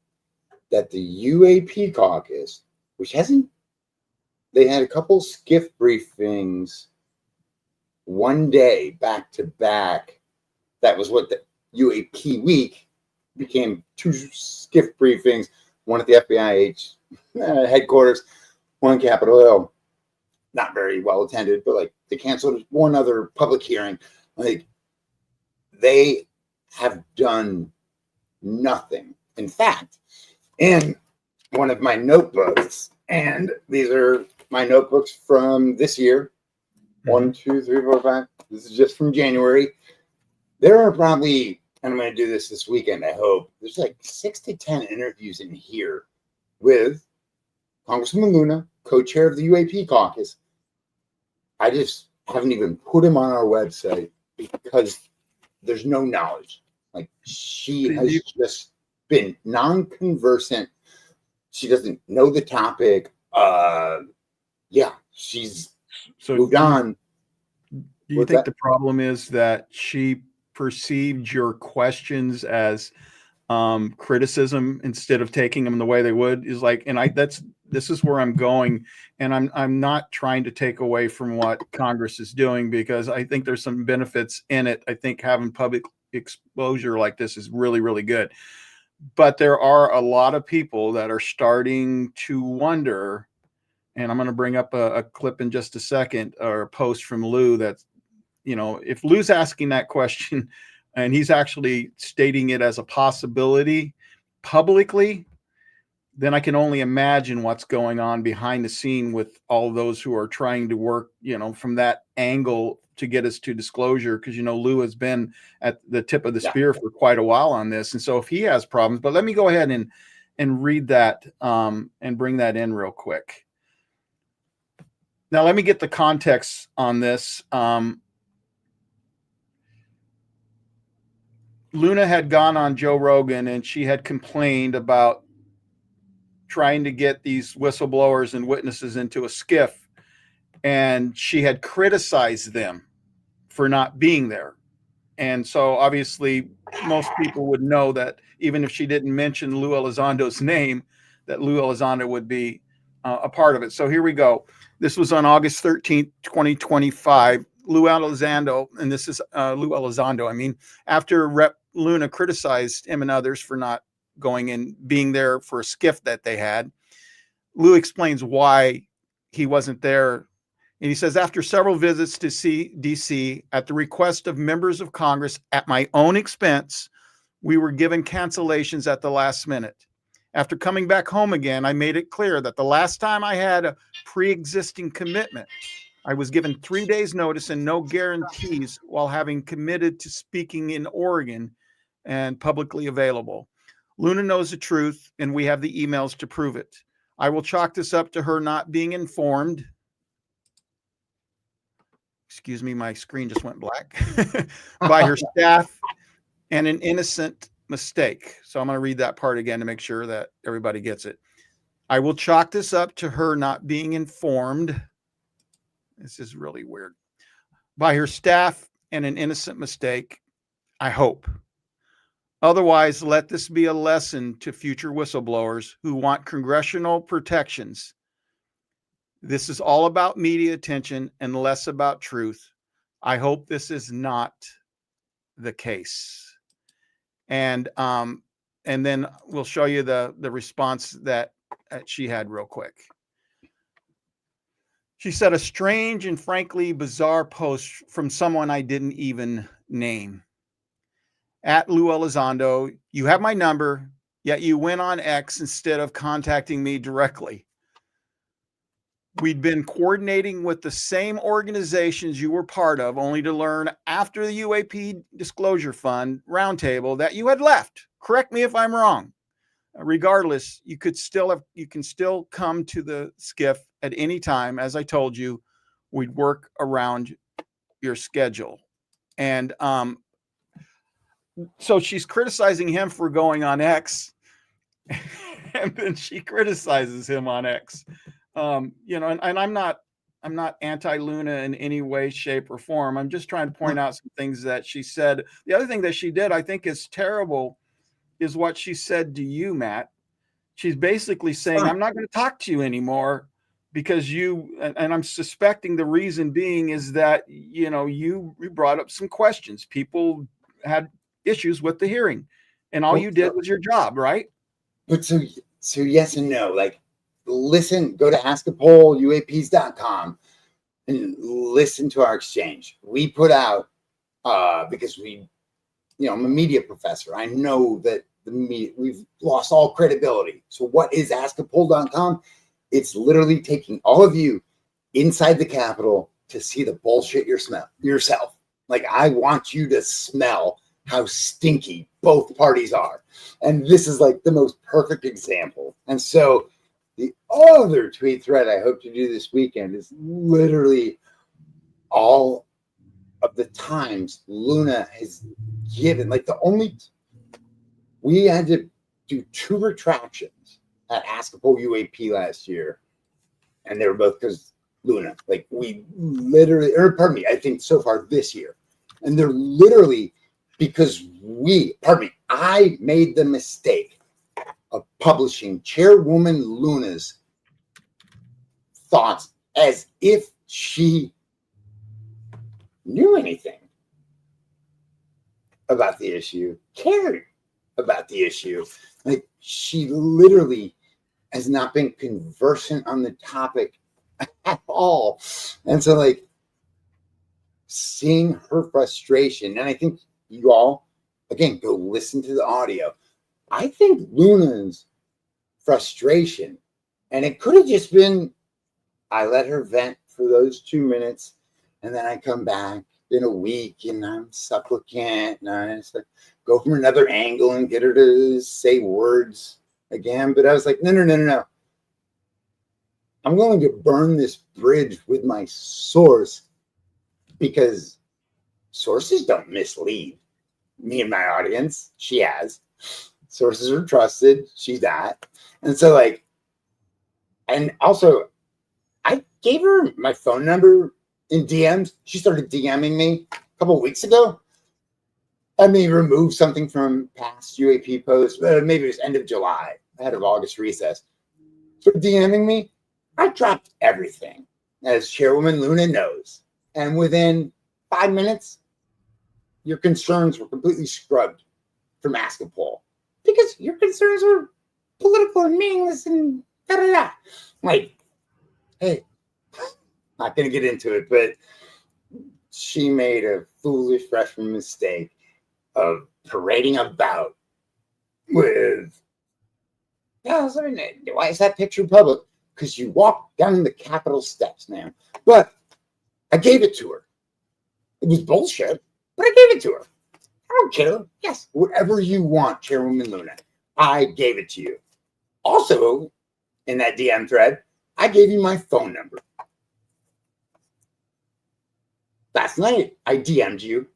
Speaker 3: that the UAP caucus, which they had a couple skiff briefings one day back to back. That was what the UAP week became, 2 skiff briefings, one at the FBI headquarters, one in Capitol Hill. Not very well attended, but like they canceled one other public hearing. Like they have done nothing. In fact, in one of my notebooks, and these are my notebooks from this year, 1, 2, 3, 4, 5. This is just from January. There are probably, and I'm going to do this weekend, I hope, there's like 6 to 10 interviews in here with Congresswoman Luna, co-chair of the UAP caucus. I just haven't even put him on our website because there's no knowledge. Like she has just been non-conversant. She doesn't know the topic. She's moved on.
Speaker 2: Do you think the problem is that she perceived your questions as criticism instead of taking them the way they would is like, and this is where I'm going. And I'm not trying to take away from what Congress is doing, because I think there's some benefits in it. I think having public exposure like this is really, really good. But there are a lot of people that are starting to wonder, and I'm going to bring up a clip in just a second, or a post from Lou that, if Lou's asking that question and he's actually stating it as a possibility publicly, then I can only imagine what's going on behind the scene with all those who are trying to work, from that angle to get us to disclosure. Because, Lou has been at the tip of the spear for quite a while on this. And so if he has problems, but let me go ahead and read that and bring that in real quick. Now, let me get the context on this. Luna had gone on Joe Rogan and she had complained about trying to get these whistleblowers and witnesses into a skiff, and she had criticized them for not being there. And so obviously most people would know that even if she didn't mention Lou Elizondo's name, that Lou Elizondo would be a part of it. So here we go. This was on August 13th, 2025. Lou Elizondo, and this is Lou Elizondo, after Rep Luna criticized him and others for not going and being there for a skiff that they had, Lou explains why he wasn't there. And he says, after several visits to DC at the request of members of Congress at my own expense, we were given cancellations at the last minute. After coming back home again, I made it clear that the last time I had a pre-existing commitment, I was given 3 days notice and no guarantees while having committed to speaking in Oregon and publicly available. Luna knows the truth, and we have the emails to prove it. I will chalk this up to her not being informed. Excuse me, my screen just went black. By her staff and an innocent mistake. So I'm going to read that part again to make sure that everybody gets it. I will chalk this up to her not being informed. This is really weird. By her staff and an innocent mistake, I hope. Otherwise, let this be a lesson to future whistleblowers who want congressional protections. This is all about media attention and less about truth. I hope this is not the case. And then we'll show you the response that she had real quick. She said, a strange and frankly bizarre post from someone I didn't even name. At Lou Elizondo, you have my number, yet you went on X instead of contacting me directly. We'd been coordinating with the same organizations you were part of, only to learn after the UAP Disclosure Fund roundtable that you had left. Correct me if I'm wrong. Regardless, you can still come to the skiff at any time. As I told you, we'd work around your schedule. And so she's criticizing him for going on X, and then she criticizes him on X. And I'm not anti-Luna in any way, shape, or form. I'm just trying to point out some things that she said. The other thing that she did, I think, is terrible, is what she said to you, Matt. She's basically saying, I'm not going to talk to you anymore because and I'm suspecting the reason being is that, you brought up some questions. People had issues with the hearing, and all you did was your job, right?
Speaker 3: But so yes and no. Like, listen, go to askapolluaps.com and listen to our exchange. We put out because I'm a media professor. I know that the media, we've lost all credibility. So what is askapol.com? It's literally taking all of you inside the Capitol to see the bullshit yourself. Like, I want you to smell how stinky both parties are. And this is like the most perfect example. And so the other tweet thread I hope to do this weekend is literally all of the times Luna has given, like we had to do 2 retractions at Askapol UAP last year. And they were both because Luna, I think so far this year. And they're literally because I made the mistake of publishing Chairwoman Luna's thoughts as if she knew anything about the issue, cared about the issue. Like, she literally has not been conversant on the topic at all. And so, like, seeing her frustration, and I think you all, again, go listen to the audio. I think Luna's frustration, and it could have just been, I let her vent for those 2 minutes, and then I come back in a week and I'm supplicant, and I just like go from another angle and get her to say words again. But I was like, no. I'm going to burn this bridge with my source, because sources don't mislead me and my audience. She has. Sources are trusted. She's that. And so, like, and also, I gave her my phone number in DMs. She started DMing me a couple of weeks ago. I may remove something from past UAP posts, maybe it was end of July, ahead of August recess. Started DMing me. I dropped everything, as Chairwoman Luna knows. And within 5 minutes, your concerns were completely scrubbed from Ask a Poll, because your concerns were political and meaningless and da-da-da. Like, hey, not going to get into it, but she made a foolish freshman mistake of parading about with, why is that picture public? Because you walked down the Capitol steps, man. But I gave it to her. It was bullshit, but I gave it to her. I don't care. Yes, whatever you want, Chairwoman Luna. I gave it to you. Also, in that DM thread, I gave you my phone number. Last night, I DM'd you,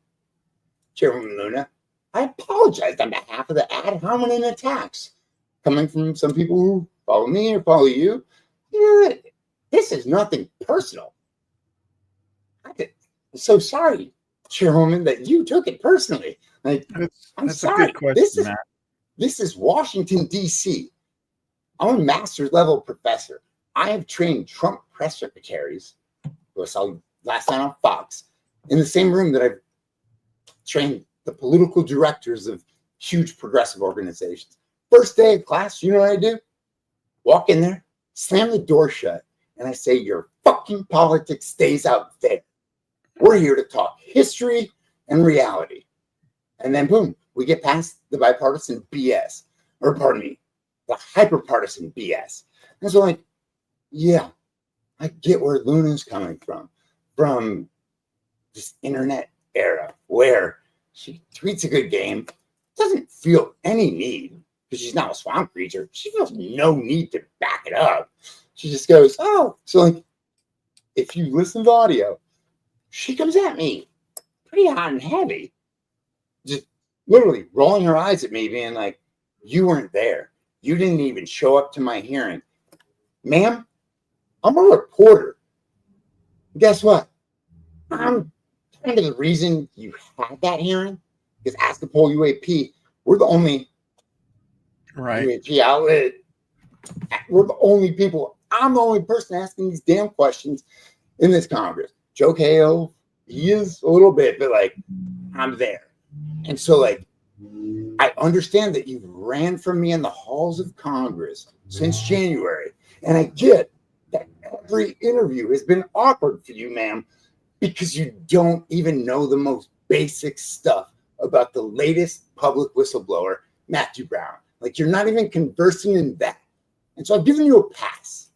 Speaker 3: Chairwoman Luna. I apologized on behalf of the ad hominem attacks coming from some people who follow me or follow you. This is nothing personal. I'm so sorry, Chairwoman, that you took it personally. Like, I'm sorry.
Speaker 2: A good question, Matt.
Speaker 3: This is Washington, D.C. I'm a master's level professor. I have trained Trump press secretaries, who I saw last night on Fox, in the same room that I've trained the political directors of huge progressive organizations. First day of class, you know what I do? Walk in there, slam the door shut, and I say, your fucking politics stays out there. We're here to talk history and reality. And then boom, we get past the bipartisan BS, or pardon me, the hyper-partisan BS. And so, like, yeah, I get where Luna's coming from this internet era where she tweets a good game, doesn't feel any need, because she's not a swamp creature. She feels no need to back it up. She just goes, oh, so like, if you listen to audio, she comes at me pretty hot and heavy, just literally rolling her eyes at me, being like, you weren't there. You didn't even show up to my hearing. Ma'am, I'm a reporter. Guess what? I'm kind of the reason you had that hearing, because Ask the Poll UAP, we're the only UAP outlet. We're the only people. I'm the only person asking these damn questions in this Congress. Joe Ko, he is a little bit, but like, I'm there. And so, like, I understand that you've ran from me in the halls of Congress since January. And I get that every interview has been awkward for you, ma'am, because you don't even know the most basic stuff about the latest public whistleblower, Matthew Brown. Like, you're not even conversing in that. And so I've given you a pass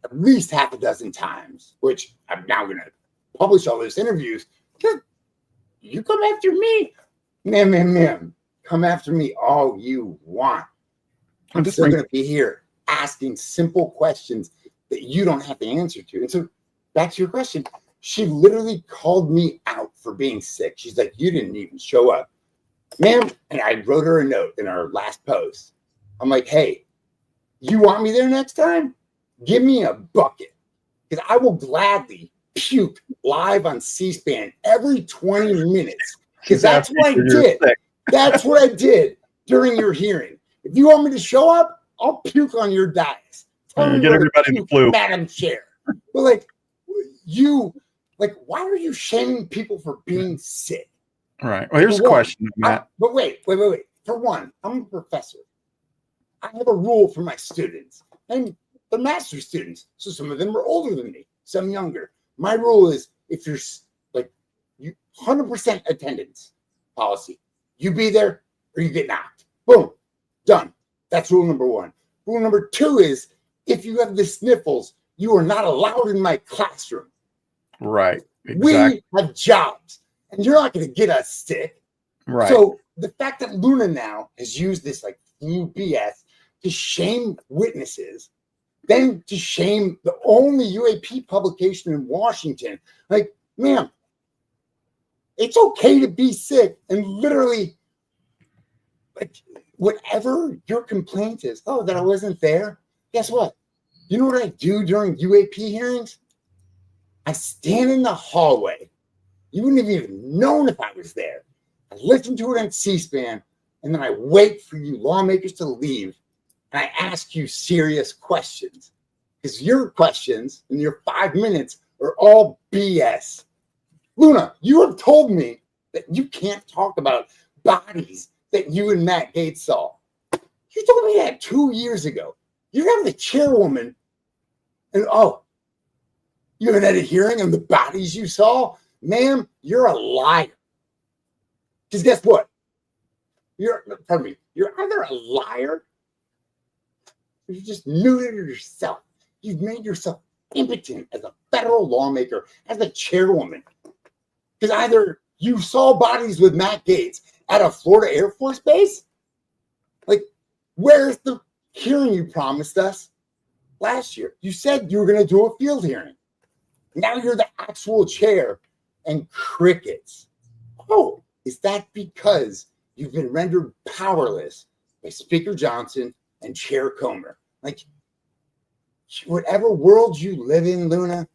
Speaker 3: at least half a dozen times, which I'm now going to publish all those interviews. You come after me, ma'am. Come after me all you want. I'm still going to be here asking simple questions that you don't have to answer to. And so back to your question, she literally called me out for being sick. She's like, you didn't even show up, ma'am. And I wrote her a note in our last post. I'm like, hey, you want me there next time? Give me a bucket, because I will gladly puke live on C-SPAN every 20 minutes Because that's what I did. That's what I did during your hearing. If you want me to show up, I'll puke on your dais.
Speaker 2: Get everybody the flu,
Speaker 3: Madam Chair. But why are you shaming people for being sick?
Speaker 2: Right. Well, here's a question, Matt.
Speaker 3: But wait. For one, I'm a professor. I have a rule for my students, and they're master's students, so some of them are older than me, some younger. My rule is if you're 100% attendance policy, you be there or you get knocked. Boom, done. That's rule number one. Rule number two is if you have the sniffles, you are not allowed in my classroom.
Speaker 2: Right. Exactly.
Speaker 3: We have jobs, and you're not going to get us sick.
Speaker 2: Right.
Speaker 3: So the fact that Luna now has used this flu BS to shame witnesses, then to shame the only UAP publication in Washington, ma'am, it's okay to be sick, and literally, whatever your complaint is, that I wasn't there. Guess what? You know what I do during UAP hearings? I stand in the hallway. You wouldn't have even known if I was there. I listen to it on C-SPAN, and then I wait for you lawmakers to leave, and I ask you serious questions. Because your questions in your 5 minutes are all BS. Luna, you have told me that you can't talk about bodies that you and Matt Gaetz saw. You told me that 2 years ago. You have the chairwoman, and you haven't had a hearing on the bodies you saw? Ma'am, you're a liar. Because guess what? You're either a liar or you're just neutered yourself. You've made yourself impotent as a federal lawmaker, as a chairwoman. Because either you saw bodies with Matt Gaetz at a Florida Air Force base, where's the hearing you promised us last year? You said you were going to do a field hearing. Now you're the actual chair, and crickets. Is that because you've been rendered powerless by Speaker Johnson and Chair Comer? Whatever world you live in, Luna,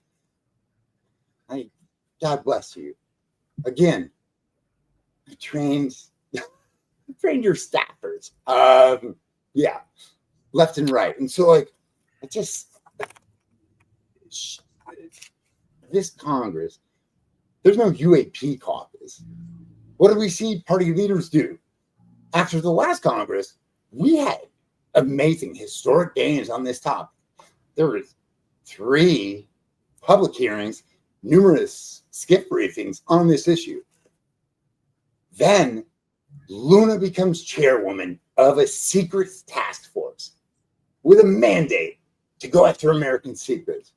Speaker 3: God bless you. Again, I trained your staffers. Left and right. And so this Congress, there's no UAP caucus. What do we see party leaders do? After the last Congress, we had amazing historic gains on this topic. There were 3 public hearings, numerous skip briefings on this issue. Then Luna becomes chairwoman of a secret task force with a mandate to go after American secrets.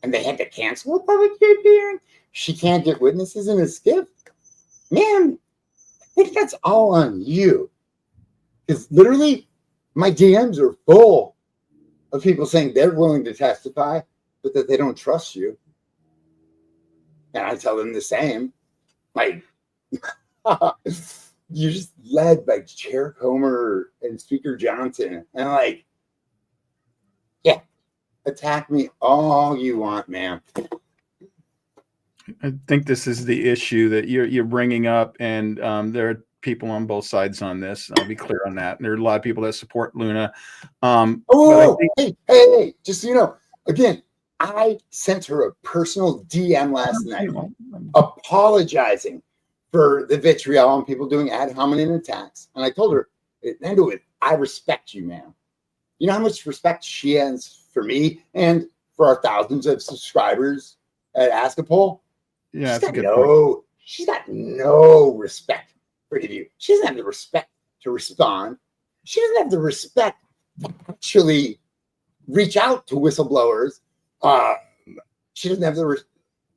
Speaker 3: And they had to cancel a public hearing? She can't get witnesses in a skip? Man, I think that's all on you. Because literally, my DMs are full of people saying they're willing to testify, but that they don't trust you. And I tell them the same. You're just led by Chair Comer and Speaker Johnson. And attack me all you want, man.
Speaker 2: I think this is the issue that you're bringing up, and there are people on both sides on this. I'll be clear on that. There are a lot of people that support Luna.
Speaker 3: Hey, just so you know, again, I sent her a personal DM last night apologizing for the vitriol on people doing ad hominem attacks. And I told her, I respect you, ma'am. You know how much respect she has for me and for our thousands of subscribers at Ask a Poll?
Speaker 2: Yeah, that's a good point.
Speaker 3: She's got no respect for you. She doesn't have the respect to respond. She doesn't have the respect to actually reach out to whistleblowers. She doesn't have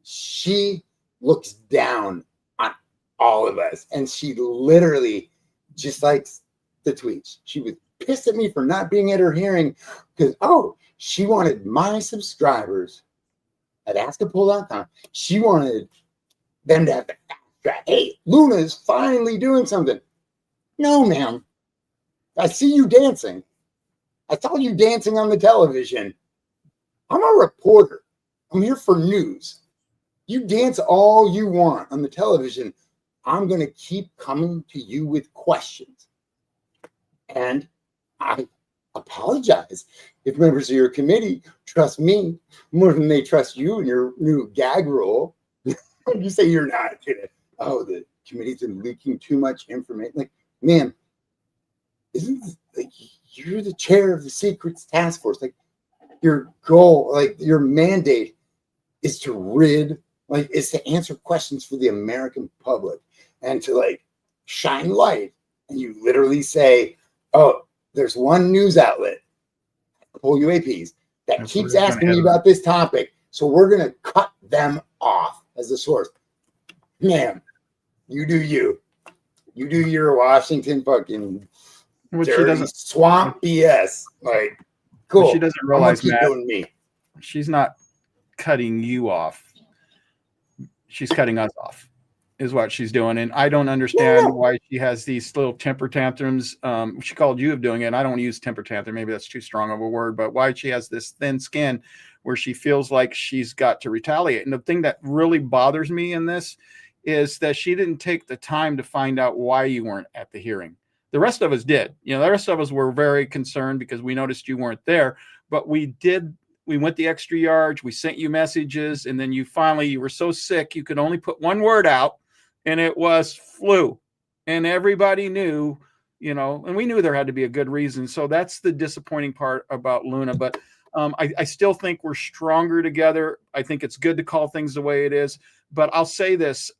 Speaker 3: she looks down on all of us. And she literally just likes the tweets. She was pissed at me for not being at her hearing because, she wanted my subscribers at askapoll.com. She wanted them to have the fast track. Hey, Luna's finally doing something. No, ma'am. I see you dancing. I saw you dancing on the television. I'm a reporter. I'm here for news. You dance all you want on the television, I'm going to keep coming to you with questions. And I apologize if members of your committee trust me more than they trust you and your new gag rule. You say you're not gonna, oh, the committee's been leaking too much information. Like, man, isn't like you're the chair of the secrets task force? Like, your goal, like your mandate is to answer questions for the American public and to like shine light. And you literally say, oh, there's one news outlet, whole UAPs, that keeps asking me about this topic. So we're going to cut them off as a source. Ma'am, you do you. You do your Washington fucking dirty swamp BS. Like, cool.
Speaker 2: What she doesn't realize, Matt,
Speaker 3: doing me.
Speaker 2: She's not cutting you off. She's cutting us off, is what she's doing. And I don't understand why she has these little temper tantrums. She called you of doing it. And I don't use temper tantrum. Maybe that's too strong of a word, but why she has this thin skin where she feels like she's got to retaliate. And the thing that really bothers me in this is that she didn't take the time to find out why you weren't at the hearing. The rest of us did. You know, the rest of us were very concerned because we noticed you weren't there, but we went the extra yards. We sent you messages. And then you were so sick, you could only put one word out, and it was flu. And everybody knew, you know, and we knew there had to be a good reason. So that's the disappointing part about Luna. But I still think we're stronger together. I think it's good to call things the way it is. But I'll say this.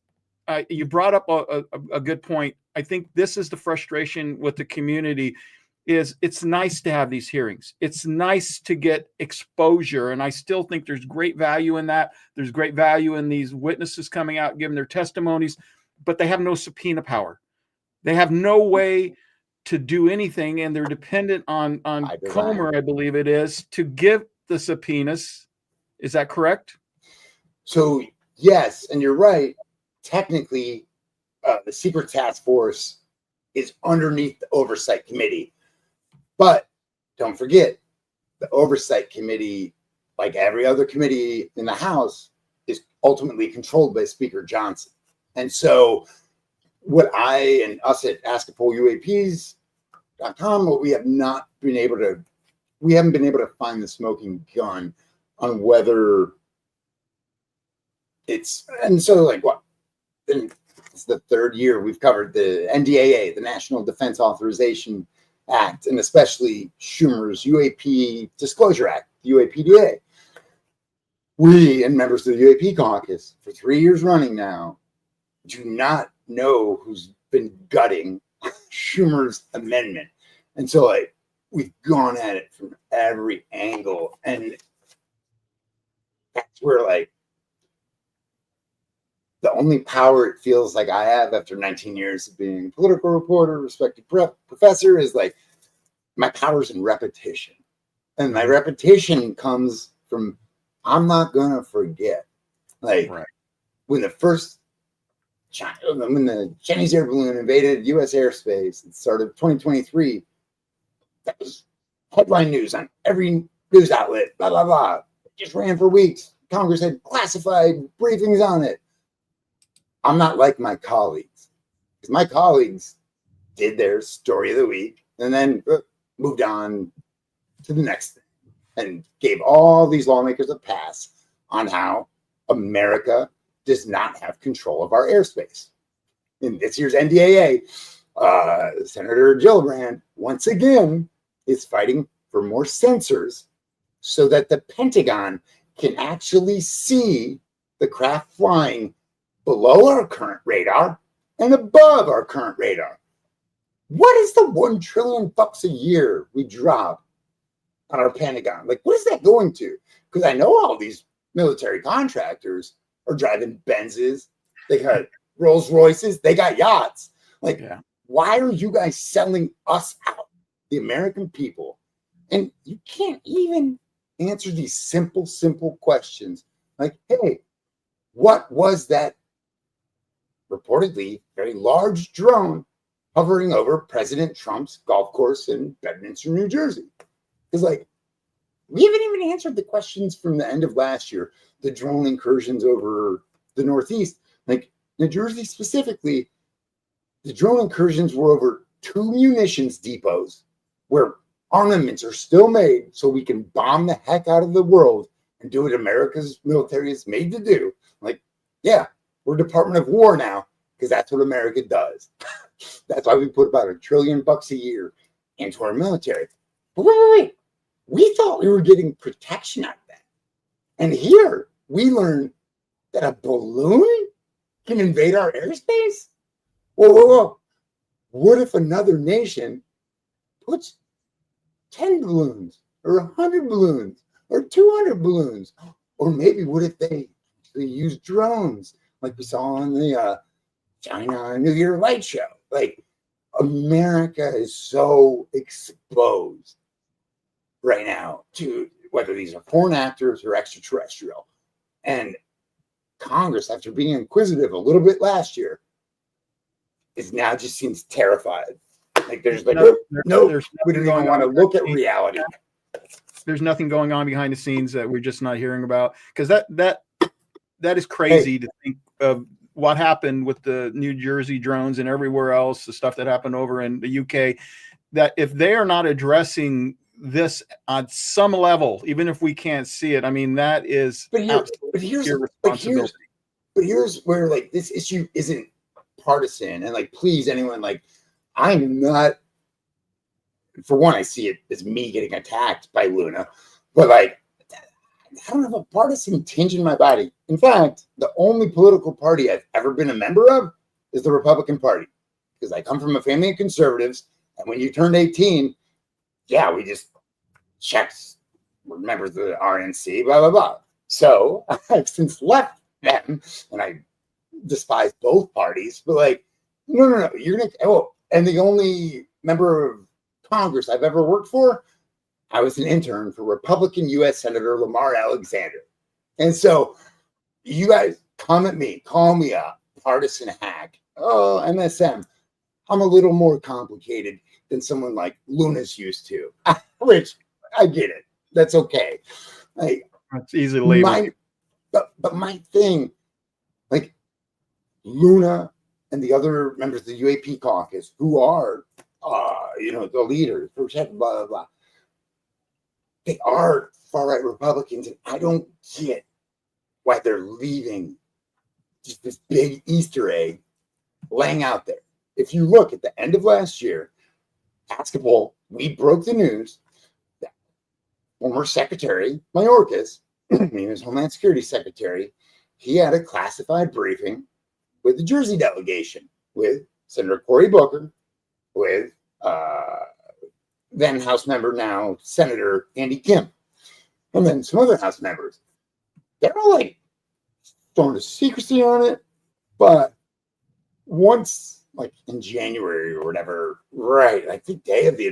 Speaker 2: You brought up a good point. I think this is the frustration with the community. Is it's nice to have these hearings. It's nice to get exposure. And I still think there's great value in that. There's great value in these witnesses coming out, giving their testimonies, but they have no subpoena power. They have no way to do anything. And they're dependent on Comer, I believe it is, to give the subpoenas. Is that correct?
Speaker 3: So, yes. And you're right. Technically, the secret task force is underneath the oversight committee. But don't forget, the oversight committee, like every other committee in the House, is ultimately controlled by Speaker Johnson. And so what I and us at askapoleuaps.com, what we haven't been able to find the smoking gun on whether it's, and so like what? It's the third year we've covered the NDAA, the National Defense Authorization Act, and especially Schumer's UAP Disclosure Act, the UAPDA. We and members of the UAP caucus for 3 years running now do not know who's been gutting Schumer's amendment. And so like we've gone at it from every angle. And that's where like the only power it feels like I have after 19 years of being a political reporter, respected professor, is like my power's in repetition. And my repetition comes from, I'm not going to forget. Like when the Chinese air balloon invaded U.S. airspace at the start of 2023, that was headline news on every news outlet, blah, blah, blah. It just ran for weeks. Congress had classified briefings on it. I'm not like my colleagues, because my colleagues did their story of the week and then moved on to the next thing and gave all these lawmakers a pass on how America does not have control of our airspace. In this year's NDAA, Senator Gillibrand, once again, is fighting for more sensors so that the Pentagon can actually see the craft flying below our current radar and above our current radar. What is the $1 trillion a year we drop on our Pentagon? Like, what is that going to? Because I know all these military contractors are driving Benzes. They got Rolls Royces. They got yachts. Like, why are you guys selling us out, the American people? And you can't even answer these simple questions. Like, hey, what was that reportedly very large drone hovering over President Trump's golf course in Bedminster, New Jersey? Because like, we haven't even answered the questions from the end of last year, the drone incursions over the Northeast. Like, New Jersey specifically, the drone incursions were over 2 munitions depots where armaments are still made so we can bomb the heck out of the world and do what America's military is made to do. Like, yeah, we're Department of War now because that's what America does. That's why we put about $1 trillion a year into our military. But wait. We thought we were getting protection out of that. And here we learn that a balloon can invade our airspace? Whoa. What if another nation puts 10 balloons or 100 balloons or 200 balloons? Or maybe what if they use drones like we saw on the China New Year light show? Like, America is so exposed right now to whether these are foreign actors or extraterrestrial. And Congress, after being inquisitive a little bit last year, is now just seems terrified. Like there's like no we don't even want to look at reality.
Speaker 2: There's nothing going on behind the scenes that we're just not hearing about, because that is crazy to think of what happened with the New Jersey drones and everywhere else, the stuff that happened over in the UK, that if they are not addressing this on some level, even if we can't see it, I mean, that is
Speaker 3: here's where like this issue isn't partisan. And like, please, anyone, like, I'm not, for one, I see it as me getting attacked by Luna, but like, I don't have a partisan tinge in my body. In fact, the only political party I've ever been a member of is the Republican Party, because I come from a family of conservatives. And when you turned 18, yeah, we just checked, we're members of the RNC, blah, blah, blah. So I've since left them, and I despise both parties. But like, no, you're going to, and the only member of Congress I've ever worked for, I was an intern for Republican U.S. Senator Lamar Alexander. And so you guys come at me, call me a partisan hack. Oh, MSM. I'm a little more complicated than someone like Luna's used to, which I get it. That's okay. Like,
Speaker 2: it's easy to label.
Speaker 3: But my thing, like Luna and the other members of the UAP caucus, who are, the leaders, blah, blah, blah. They are far-right Republicans, and I don't get why they're leaving just this big Easter egg laying out there. If you look at the end of last year, basketball, we broke the news that former Secretary Mayorkas, he was Homeland Security Secretary, he had a classified briefing with the Jersey delegation, with Senator Cory Booker, with then House member, now Senator Andy Kim, and then some other House members. They're all like throwing a secrecy on it, but once, like in January or whatever, right, like the day of the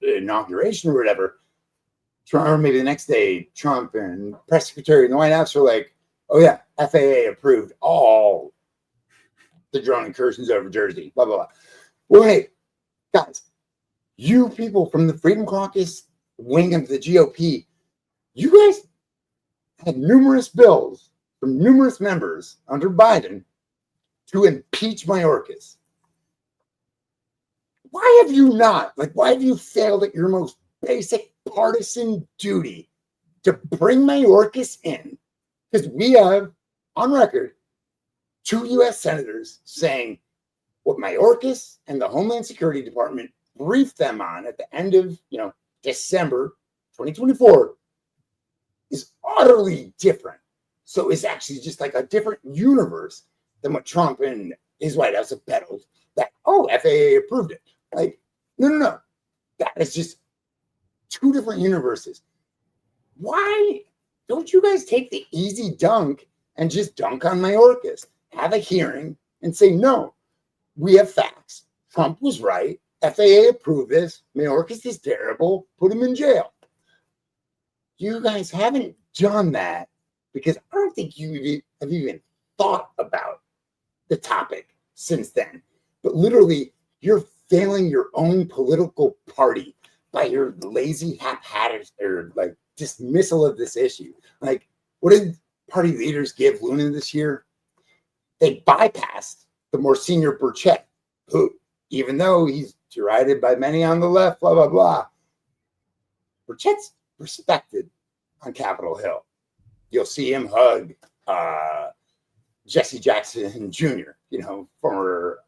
Speaker 3: inauguration or whatever, Trump, or maybe the next day, Trump and press secretary in the White House were like, oh yeah, FAA approved all the drone incursions over Jersey, blah, blah, blah. Well, hey, guys, you people from the Freedom Caucus wing of the GOP, you guys had numerous bills from numerous members under Biden to impeach Mayorkas. Why have you not? Like, why have you failed at your most basic partisan duty to bring Mayorkas in? Because we have, on record, 2 U.S. senators saying what Mayorkas and the Homeland Security Department briefed them on at the end of, December 2024 is utterly different. So it's actually just like a different universe than what Trump and his White House have peddled that, FAA approved it. Like, no. That is just 2 different universes. Why don't you guys take the easy dunk and just dunk on Mayorkas? Have a hearing and say, no, we have facts. Trump was right. FAA approved this. Mayorkas is terrible. Put him in jail. You guys haven't done that because I don't think you have even thought about the topic since then. But literally, you're failing your own political party by your lazy haphazard or like dismissal of this issue. Like, what did party leaders give Luna this year? they bypassed the more senior Burchett, who, even though he's derided by many on the left, blah, blah, blah, Burchett's respected on Capitol Hill. You'll see him hug Jesse Jackson Jr., former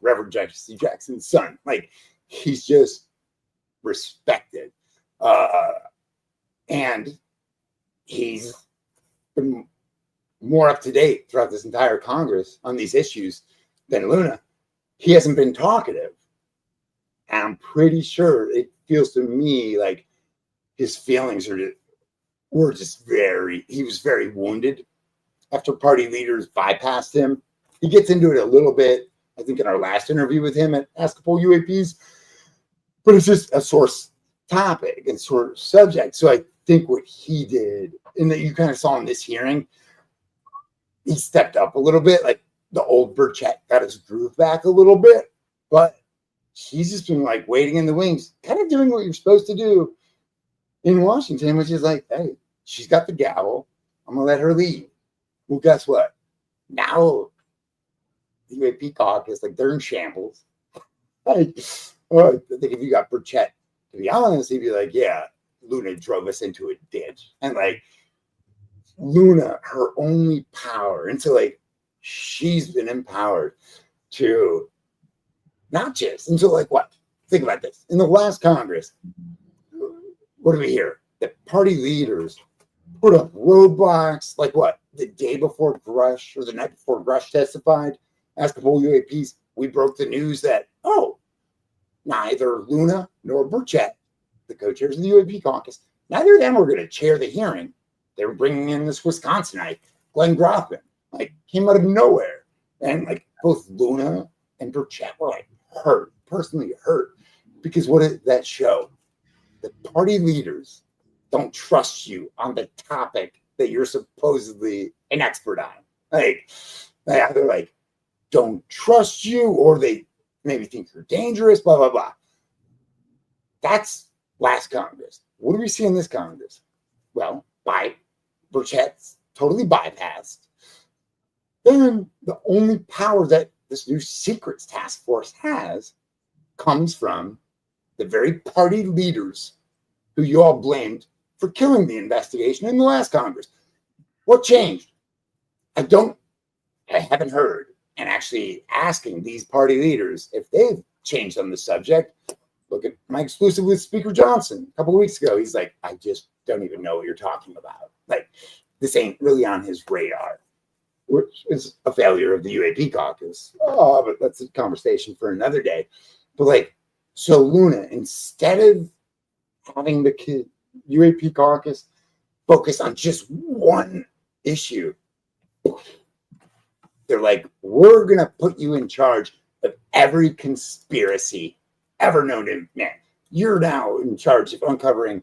Speaker 3: Reverend Jesse Jackson's son. Like, he's just respected. And he's been more up to date throughout this entire Congress on these issues than Luna. He hasn't been talkative. And I'm pretty sure it feels to me like his feelings were just he was very wounded after party leaders bypassed him. He gets into it a little bit, I think, in our last interview with him at Ask a Couple UAPs, but it's just a source topic and sort of subject. So I think what he did, and that you kind of saw in this hearing, he stepped up a little bit. Like, the old Burchett got his groove back a little bit, but he's just been like waiting in the wings, kind of doing what you're supposed to do in Washington, which is like, hey, she's got the gavel. I'm going to let her lead. Well, guess what? Now, the UAP caucus, like, they're in shambles. Like, well, I think if you got Burchett, to be honest, he'd be like, yeah, Luna drove us into a ditch. And, like, Luna, her only power, and so, like, she's been empowered to not just, and so, like, what? Think about this. In the last Congress, what do we hear? That party leaders put up roadblocks, like what? The day before Grush, or the night before Grush testified, Ask a Couple UAPs, we broke the news that, neither Luna nor Burchett, the co-chairs of the UAP caucus, neither of them were going to chair the hearing. They were bringing in this Wisconsinite, Glenn Grothman, like, came out of nowhere. And, like, both Luna and Burchett were, like, personally hurt, because what did that show? The party leaders don't trust you on the topic that you're supposedly an expert on. Like, they either, like, don't trust you, or they maybe think you're dangerous, blah, blah, blah. That's last Congress. What do we see in this Congress? Well, Burchett's totally bypassed. Then the only power that this new secrets task force has comes from the very party leaders who you all blamed for killing the investigation in the last Congress. What changed? I haven't heard. And actually asking these party leaders if they've changed on the subject. Look at my exclusive with Speaker Johnson a couple of weeks ago. He's like, I just don't even know what you're talking about. Like, this ain't really on his radar, which is a failure of the UAP caucus. Oh, but that's a conversation for another day. But, like, so Luna, instead of having the UAP caucus focus on just one issue, they're like, we're going to put you in charge of every conspiracy ever known to man. You're now in charge of uncovering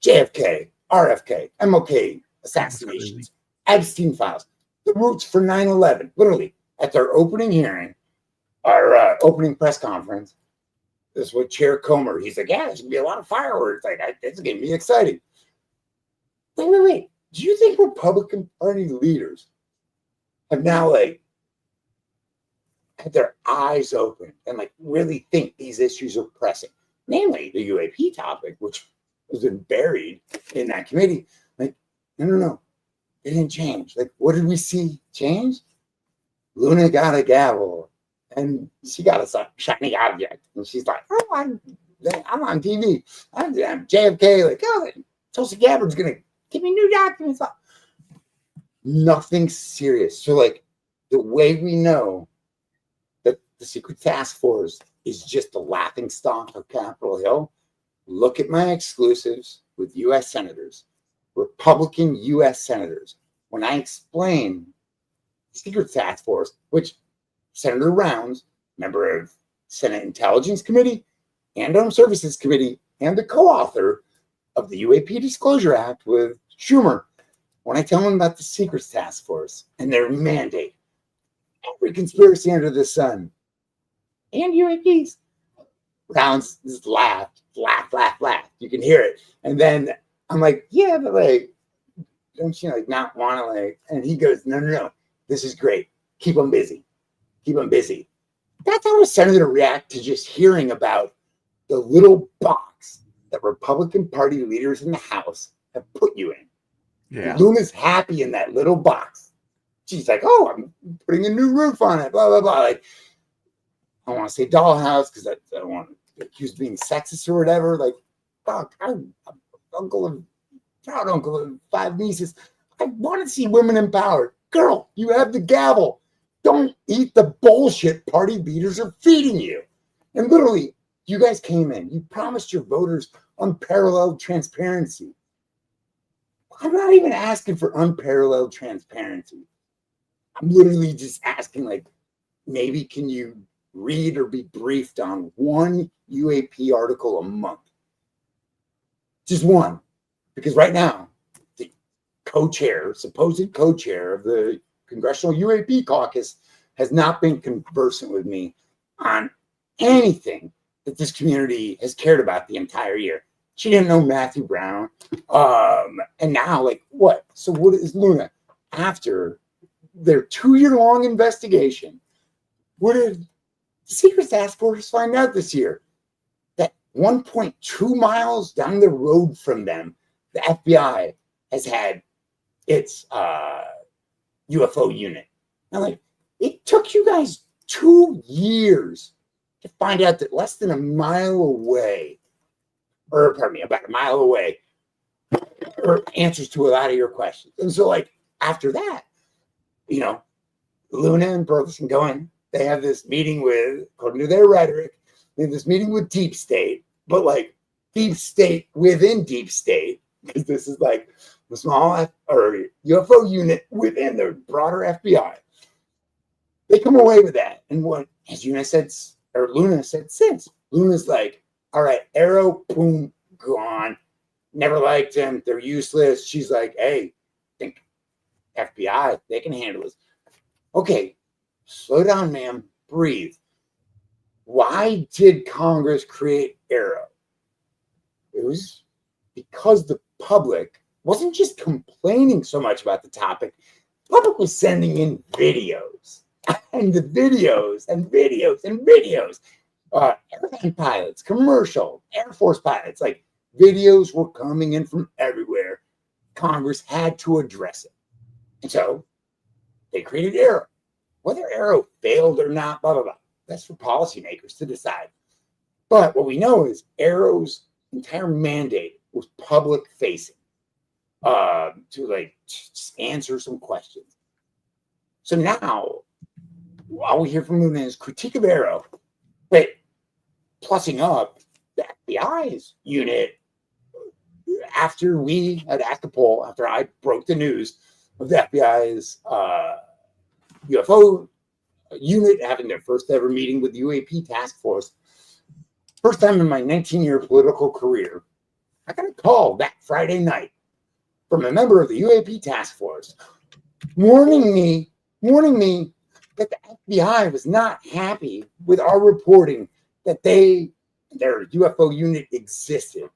Speaker 3: JFK, RFK, MLK assassinations, Epstein files, the roots for 9/11. Literally, at their opening hearing, our opening press conference, this is what Chair Comer, he's like, yeah, there's going to be a lot of fireworks. Like, it's going to be exciting. Wait. Do you think Republican Party leaders have now, like, had their eyes open and, like, really think these issues are pressing? Namely, the UAP topic, which has been buried in that committee. Like, no. It didn't change. Like, what did we see change? Luna got a gavel, and she got a shiny object. And she's like, I'm on TV. I'm JFK. Like, Tulsi Gabbard's going to give me new documents. Nothing serious. So, like, the way we know that the secret task force is just the laughing stock of Capitol Hill, look at my exclusives with U.S. senators, Republican U.S. senators. When I explain secret task force, which Senator Rounds, member of Senate Intelligence Committee and Armed Services Committee, and the co-author of the UAP Disclosure Act with Schumer, when I tell them about the Secrets Task Force and their mandate, every conspiracy under the sun, and UAPs, Rounds just laugh. You can hear it. And then I'm like, yeah, but, like, don't you, like, not want to, like, and he goes, no. This is great. keep them busy. Keep them busy. That's how a senator react to just hearing about the little box that Republican Party leaders in the House have put you in.
Speaker 2: Yeah.
Speaker 3: Luna's happy in that little box. She's like, oh, I'm putting a new roof on it, blah, blah, blah. Like, I don't want to say dollhouse because I don't want to accuse being sexist or whatever. Like, fuck, I'm proud uncle of 5 nieces. I want to see women empowered. Girl, you have the gavel. Don't eat the bullshit party leaders are feeding you. And literally, you guys came in. You promised your voters unparalleled transparency. I'm not even asking for unparalleled transparency. I'm literally just asking, like, maybe can you read or be briefed on one UAP article a month? Just one. Because right now, the supposed co-chair of the Congressional UAP caucus has not been conversant with me on anything that this community has cared about the entire year. She didn't know Matthew Brown. And now, like, what? So what is Luna? After their 2-year-long investigation, what did the Secret Task Force find out this year? That 1.2 miles down the road from them, the FBI has had its UFO unit. Now, like, it took you guys 2 years to find out that less than a mile away, or pardon me, about a mile away, or answers to a lot of your questions. And so, like, after that, you know, Luna and Burleson go in. They have this meeting with, according to their rhetoric, they have this meeting with Deep State, but like Deep State within Deep State, because this is like the small or UFO unit within the broader FBI. They come away with that. And what, as Luna said since, Luna's like, all right, AARO, boom, gone. Never liked him. They're useless. She's like, hey, think FBI, they can handle this. Okay, slow down, ma'am. Breathe. Why did Congress create AARO? It was because the public wasn't just complaining so much about the topic. The public was sending in videos and the videos and videos and videos. Airline pilots, commercial, Air Force pilots, like videos were coming in from everywhere. Congress had to address it. And so they created AARO. Whether AARO failed or not, blah, blah, blah, that's for policymakers to decide. But what we know is AARO's entire mandate was public facing to like just answer some questions. So now, all we hear from Luna is critique of AARO, but plussing up the FBI's unit after we had asked the poll, after I broke the news of the FBI's UFO unit having their first ever meeting with the UAP task force. First time in my 19-year political career, I got a call that Friday night from a member of the UAP task force warning me that the FBI was not happy with our reporting that their UFO unit existed.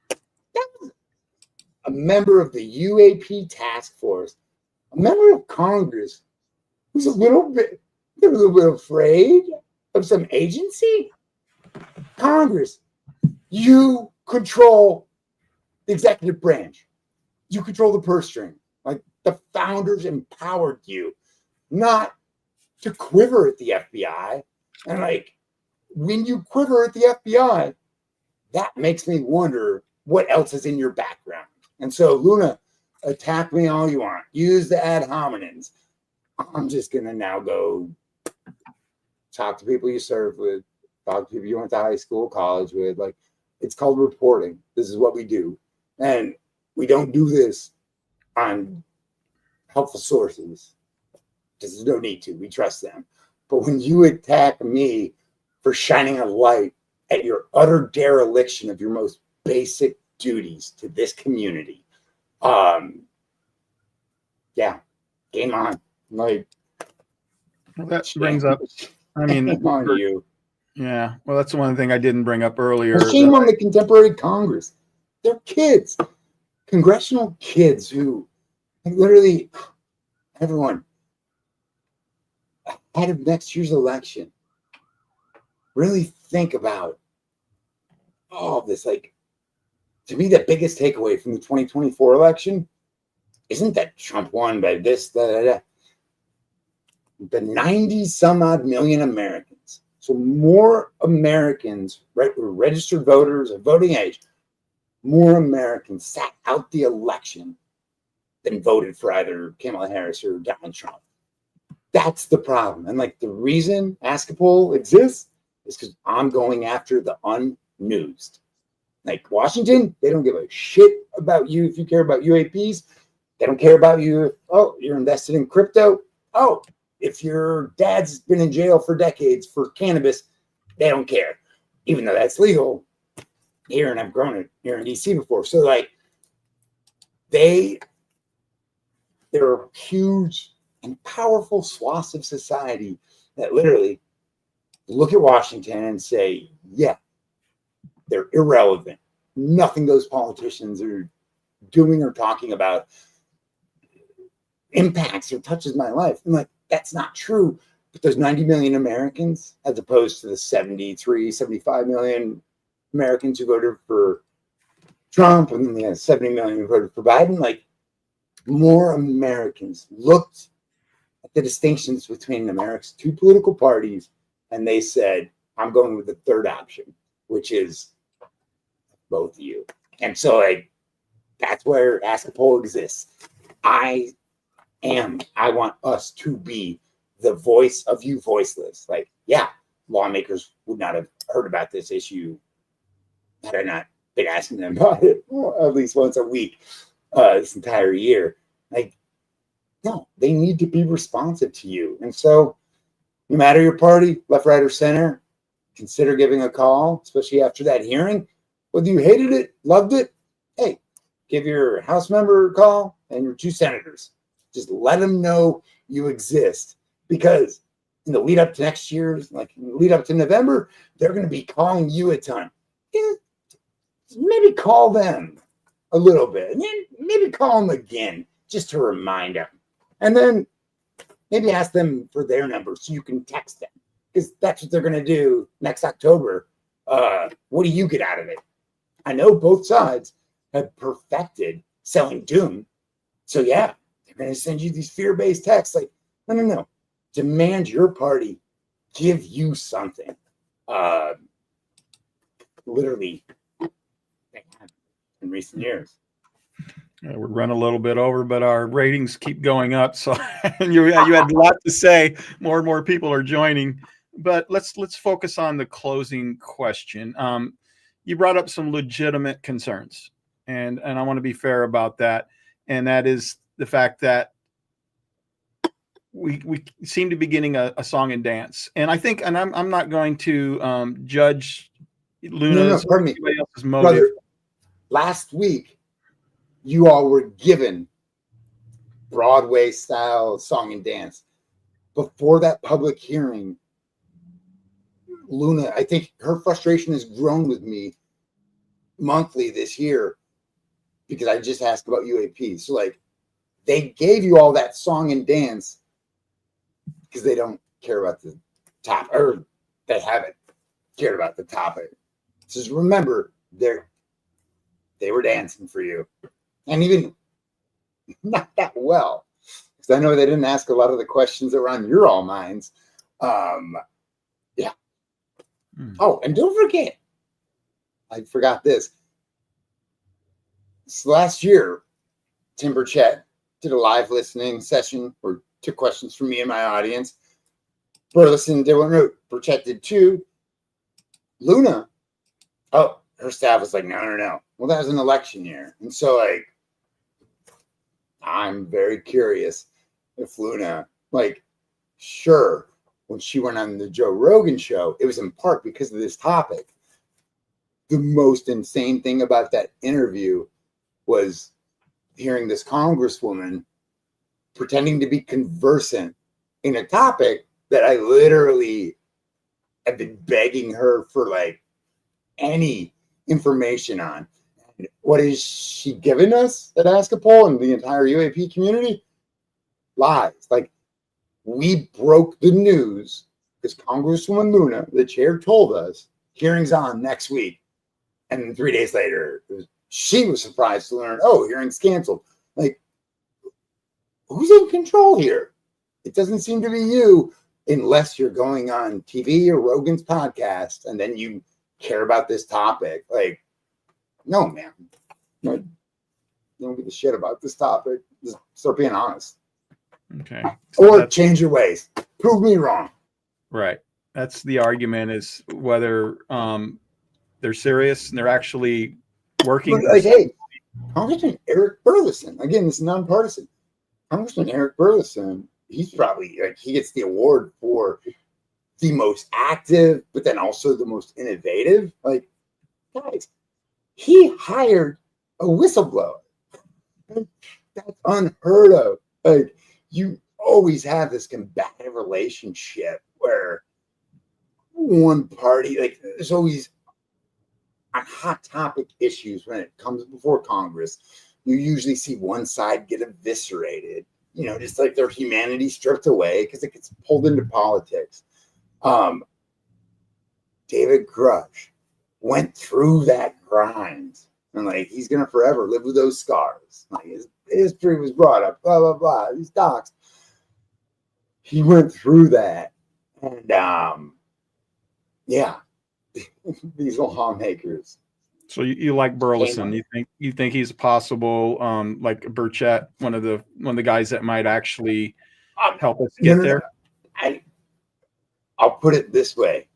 Speaker 3: That was a member of the UAP task force, a member of Congress who's a little bit afraid of some agency. Congress, you control the executive branch. You control the purse string. Like, the founders empowered you not to quiver at the FBI. And like, when you quiver at the FBI, that makes me wonder what else is in your background. And so, Luna, attack me all you want. Use the ad hominems. I'm just going to now go talk to people you serve with, talk to people you went to high school, college with. Like, it's called reporting. This is what we do. And we don't do this on helpful sources because there's no need to. We trust them. But when you attack me for shining a light at your utter dereliction of your most basic duties to this community, yeah, game on. Like,
Speaker 2: well, that brings up, I mean,
Speaker 3: shame on you.
Speaker 2: Yeah, well, that's one thing I didn't bring up earlier.
Speaker 3: Shame on the contemporary Congress. They're kids, congressional kids who, like, literally, everyone, ahead of next year's election, really think about all of this. Like, to me, the biggest takeaway from the 2024 election isn't that Trump won by this, the 90 some odd million Americans. So more Americans, right, were registered voters of voting age, more Americans sat out the election than voted for either Kamala Harris or Donald Trump. That's the problem. And like the reason Ask a Poll exists is because I'm going after the unnewsed. Like Washington, they don't give a shit about you if you care about UAPs. They don't care about you if, oh, you're invested in crypto. Oh, if your dad's been in jail for decades for cannabis, they don't care. Even though that's legal here, and I've grown it here in DC before. So like there are huge and powerful swaths of society that literally look at Washington and say, yeah, they're irrelevant. Nothing those politicians are doing or talking about impacts or touches my life. And like, that's not true. But those 90 million Americans, as opposed to the 73, 75 million Americans who voted for Trump, and then the 70 million who voted for Biden, like more Americans looked at the distinctions between America's two political parties, and they said, I'm going with the third option, which is both of you. And so like that's where Ask a Poll exists. I want us to be the voice of you voiceless. Like, yeah, lawmakers would not have heard about this issue had I not been asking them about it at least once a week this entire year. Like, no, they need to be responsive to you. And so no matter your party, left, right, or center, consider giving a call, especially after that hearing. Whether you hated it, loved it, hey, give your House member a call and your two senators. Just let them know you exist, because in the lead up to next year's, like in the lead up to November, they're going to be calling you a ton. Yeah, maybe call them a little bit, and then maybe call them again just to remind them, and then maybe ask them for their number so you can text them, because that's what they're going to do next October. What do you get out of it? I know both sides have perfected selling doom, so yeah. They're going to send you these fear-based texts like, no. Demand your party give you something. Literally, they have in recent years.
Speaker 2: We're running a little bit over, but our ratings keep going up. So and you had a lot to say. More and more people are joining. But let's focus on the closing question. You brought up some legitimate concerns, and I want to be fair about that. And that is the fact that we seem to be getting a song and dance. And I think, and I'm not going to judge Luna's or anybody else's motive.
Speaker 3: Brother, last week, you all were given Broadway style song and dance. Before that public hearing, Luna, I think her frustration has grown with me monthly this year because I just asked about UAP. So like, they gave you all that song and dance because they don't care about the top, or they haven't cared about the topic. Just remember, they were dancing for you, and even not that well, because I know they didn't ask a lot of the questions that were on your all minds. Yeah. Oh, and don't forget, I forgot this. So last year, Timber Chat did a live listening session or took questions from me and my audience. Burleson did one, Burchett did two. Luna, oh, her staff was like, no. Well, that was an election year. And so, like, I'm very curious if Luna, like, sure, when she went on the Joe Rogan show, it was in part because of this topic. The most insane thing about that interview was hearing this congresswoman pretending to be conversant in a topic that I literally have been begging her for like any information on. And what is she giving us at Ask a Poll and the entire UAP community? Lies. Like, we broke the news because Congresswoman Luna, the chair, told us hearings on next week. And then 3 days later, she was surprised to learn, oh, hearing's canceled. Like, who's in control here? It doesn't seem to be you, unless you're going on TV or Rogan's podcast and then you care about this topic. Like, no, man. No, don't give a shit about this topic. Just start being honest.
Speaker 2: Okay.
Speaker 3: Or change your ways. Prove me wrong.
Speaker 2: Right. That's the argument, is whether they're serious and they're actually working.
Speaker 3: Like, hey, Congressman Eric Burleson, again, this is nonpartisan. Congressman Eric Burleson, he's probably, like, he gets the award for the most active, but then also the most innovative. Like, guys, he hired a whistleblower. That's unheard of. Like, you always have this combative relationship where one party, like, there's always on hot topic issues when it comes before Congress, you usually see one side get eviscerated, you know, just like their humanity stripped away because it gets pulled into politics. David Grush went through that grind, and like, he's gonna forever live with those scars. Like, his history was brought up, blah blah blah. These docs, he went through that, and yeah, these lawmakers.
Speaker 2: So you like Burleson? You think he's possible, like Burchett, one of the guys that might actually help us get there?
Speaker 3: I'll put it this way: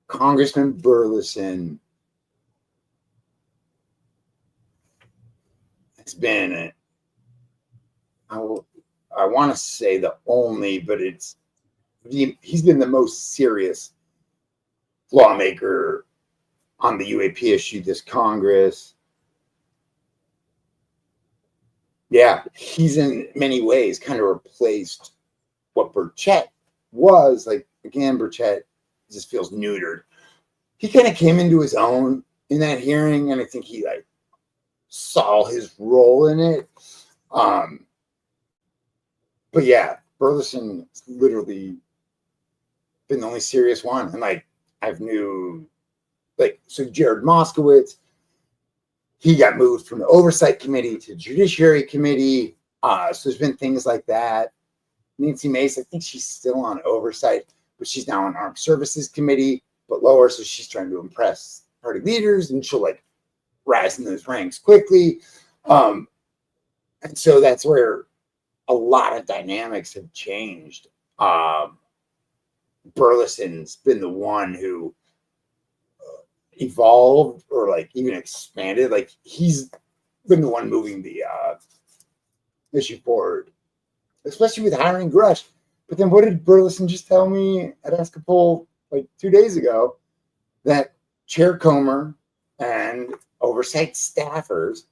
Speaker 3: Congressman Burleson has been, I want to say the only, but he's been the most serious lawmaker on the UAP issue this Congress. Yeah, he's in many ways kind of replaced what Burchett was. Like, again, Burchett just feels neutered. He kind of came into his own in that hearing, and I think he like saw his role in it. But yeah, Burleson's literally been the only serious one. And like, I've knew, like, so Jared Moskowitz, he got moved from the Oversight Committee to Judiciary Committee. So there's been things like that. Nancy Mace, I think she's still on Oversight, but she's now on Armed Services Committee, but lower. So she's trying to impress party leaders, and she'll like rise in those ranks quickly. And so that's where a lot of dynamics have changed. Burleson's been the one who evolved or like even expanded. Like, he's been the one moving the issue forward, especially with hiring Grush. But then what did Burleson just tell me at Escapole like 2 days ago? That Chair Comer and oversight staffers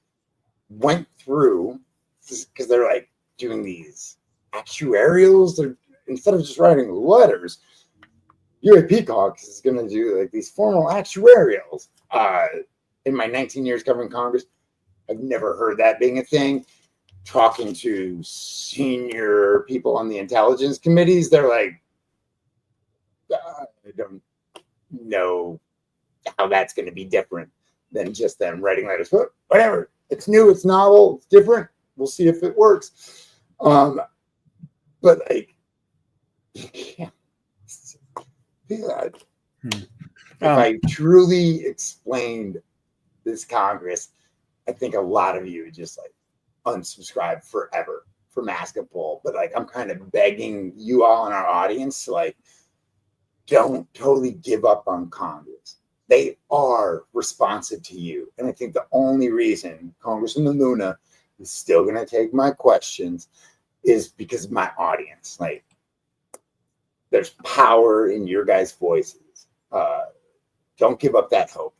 Speaker 3: went through, because they're like doing these actuarials. They're, instead of just writing letters, UAP Caucus is going to do like these formal actuarials. In my 19 years covering Congress, I've never heard that being a thing. Talking to senior people on the intelligence committees, they're like, I don't know how that's going to be different than just them writing letters. But whatever, it's new, it's novel, it's different. We'll see if it works. But like, yeah. If I truly explained this Congress, I think a lot of you would just like unsubscribe forever from Escapole. But like, I'm kind of begging you all in our audience to like, don't totally give up on Congress. They are responsive to you. And I think the only reason Congressman Luna is still going to take my questions is because of my audience. Like, there's power in your guys' voices. Don't give up that hope.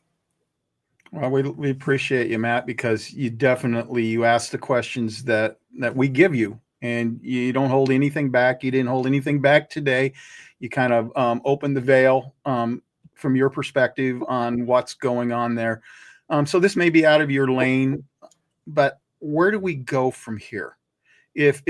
Speaker 2: Well, we appreciate you, Matt, because you ask the questions that we give you, and you don't hold anything back. You didn't hold anything back today. You kind of opened the veil from your perspective on what's going on there. So this may be out of your lane, but where do we go from here? If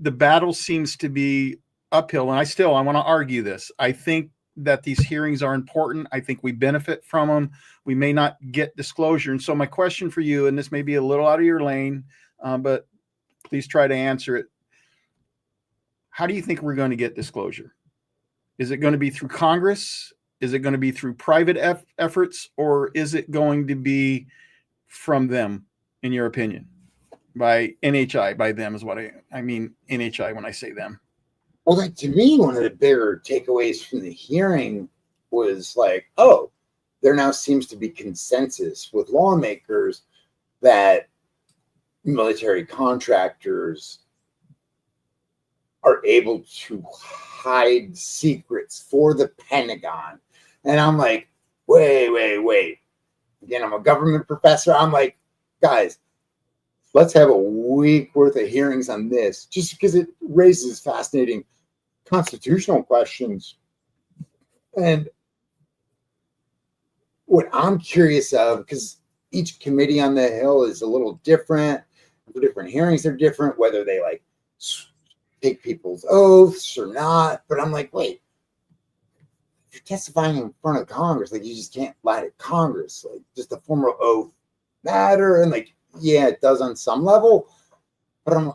Speaker 2: the battle seems to be uphill. And I want to argue this. I think that these hearings are important. I think we benefit from them. We may not get disclosure. And so my question for you, and this may be a little out of your lane, but please try to answer it. How do you think we're going to get disclosure? Is it going to be through Congress? Is it going to be through private efforts? Or is it going to be from them, in your opinion? By NHI, by them is what I mean NHI when I say them.
Speaker 3: Well, like, to me, one of the bigger takeaways from the hearing was like, oh, there now seems to be consensus with lawmakers that military contractors are able to hide secrets for the Pentagon. And I'm like, wait. Again, I'm a government professor. I'm like, guys, let's have a week worth of hearings on this, just because it raises fascinating constitutional questions. And what I'm curious of, because each committee on the Hill is a little different, the different hearings are different, whether they like take people's oaths or not. But I'm like, wait, if you're testifying in front of Congress, like, you just can't lie to Congress. Like, does the formal oath matter? And like, yeah, it does on some level. But I'm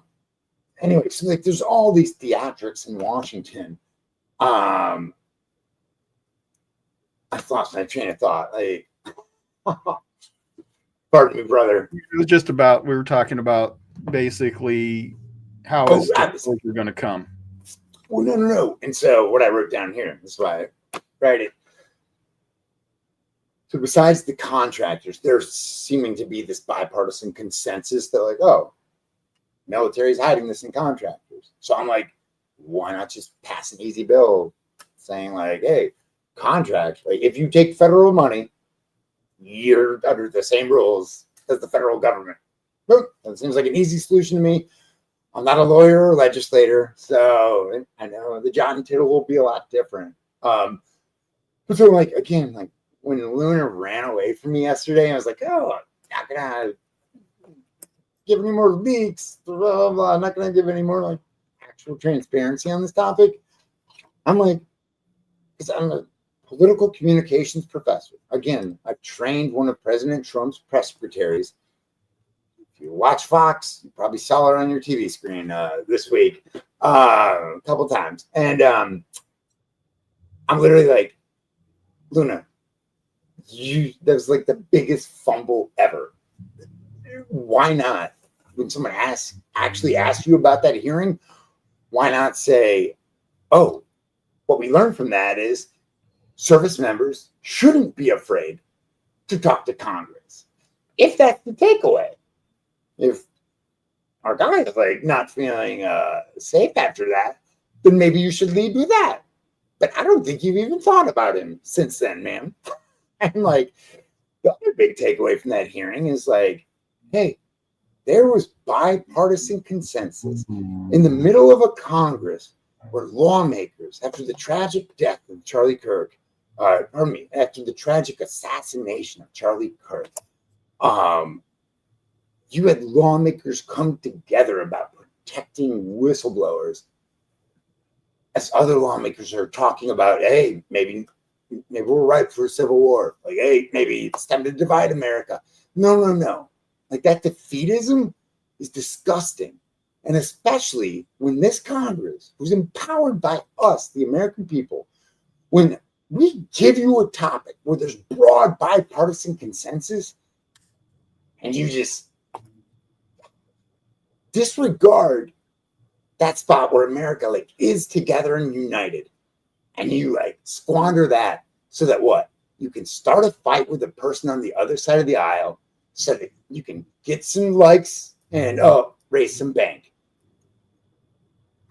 Speaker 3: anyway, so like, there's all these theatrics in Washington. I lost my train of thought. Like, pardon me, brother.
Speaker 2: It was just about, we were talking about basically how is disclosure going to come.
Speaker 3: Well, no. And so what I wrote down here, this is why I write it. So besides the contractors, there's seeming to be this bipartisan consensus that like, oh, military is hiding this in contractors. So I'm like, why not just pass an easy bill saying like, hey, contract, like, if you take federal money, you're under the same rules as the federal government. That seems like an easy solution to me. I'm not a lawyer or legislator, so I know the jot and tittle will be a lot different. But so like, again, like when Luna ran away from me yesterday, I was like, oh, I'm not gonna give any more leaks, blah, blah, blah. I'm not gonna give any more like actual transparency on this topic. I'm like, because I'm a political communications professor. Again, I've trained one of President Trump's press secretaries. If you watch Fox, you probably saw it on your TV screen this week a couple times. And I'm literally like, Luna, that was like the biggest fumble ever. Why not? When someone actually asks you about that hearing, why not say, oh, what we learned from that is service members shouldn't be afraid to talk to Congress. If that's the takeaway. If our guy is like not feeling safe after that, then maybe you should lead with that. But I don't think you've even thought about him since then, man. And like, the other big takeaway from that hearing is like, hey, there was bipartisan consensus in the middle of a Congress where lawmakers, after the tragic death of Charlie Kirk, after the tragic assassination of Charlie Kirk, you had lawmakers come together about protecting whistleblowers, as other lawmakers are talking about, hey, maybe we're ripe for a civil war. Like, hey, maybe it's time to divide America. No. Like, that defeatism is disgusting. And especially when this Congress, who's empowered by us, the American people, when we give you a topic where there's broad bipartisan consensus, and you just disregard that spot where America like is together and united, and you like squander that so that what? You can start a fight with the person on the other side of the aisle so that you can get some likes and raise some bank.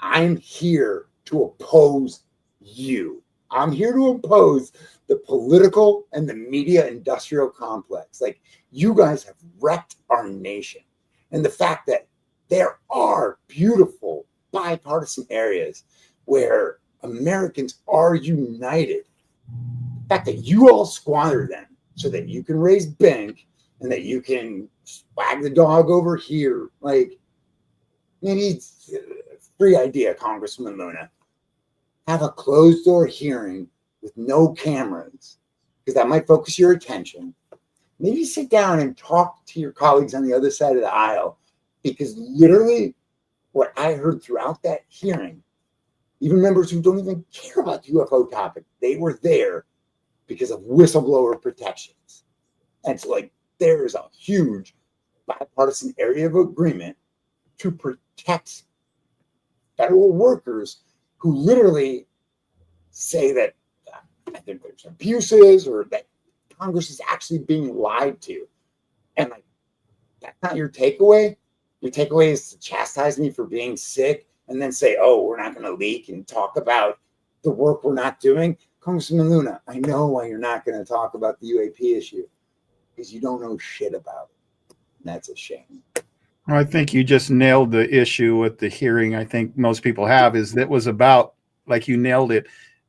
Speaker 3: I'm here to oppose you. I'm here to oppose the political and the media industrial complex. Like, you guys have wrecked our nation. And the fact that there are beautiful bipartisan areas where Americans are united. The fact that you all squander them so that you can raise bank and that you can wag the dog over here. Like, maybe free idea, Congressman Luna. Have a closed door hearing with no cameras, because that might focus your attention. Maybe sit down and talk to your colleagues on the other side of the aisle, because literally what I heard throughout that hearing, even members who don't even care about the UFO topic, they were there because of whistleblower protections. And so, like, there's a huge bipartisan area of agreement to protect federal workers who literally say that I think there's abuses or that Congress is actually being lied to. And like, that's not your takeaway. Your takeaway is to chastise me for being sick and then say, oh, we're not going to leak and talk about the work we're not doing. Congressman Luna, I know why you're not going to talk about the UAP issue, because you don't know shit about it. And that's a shame.
Speaker 2: I think you just nailed the issue with the hearing. I think most people have is that was about, like you nailed it,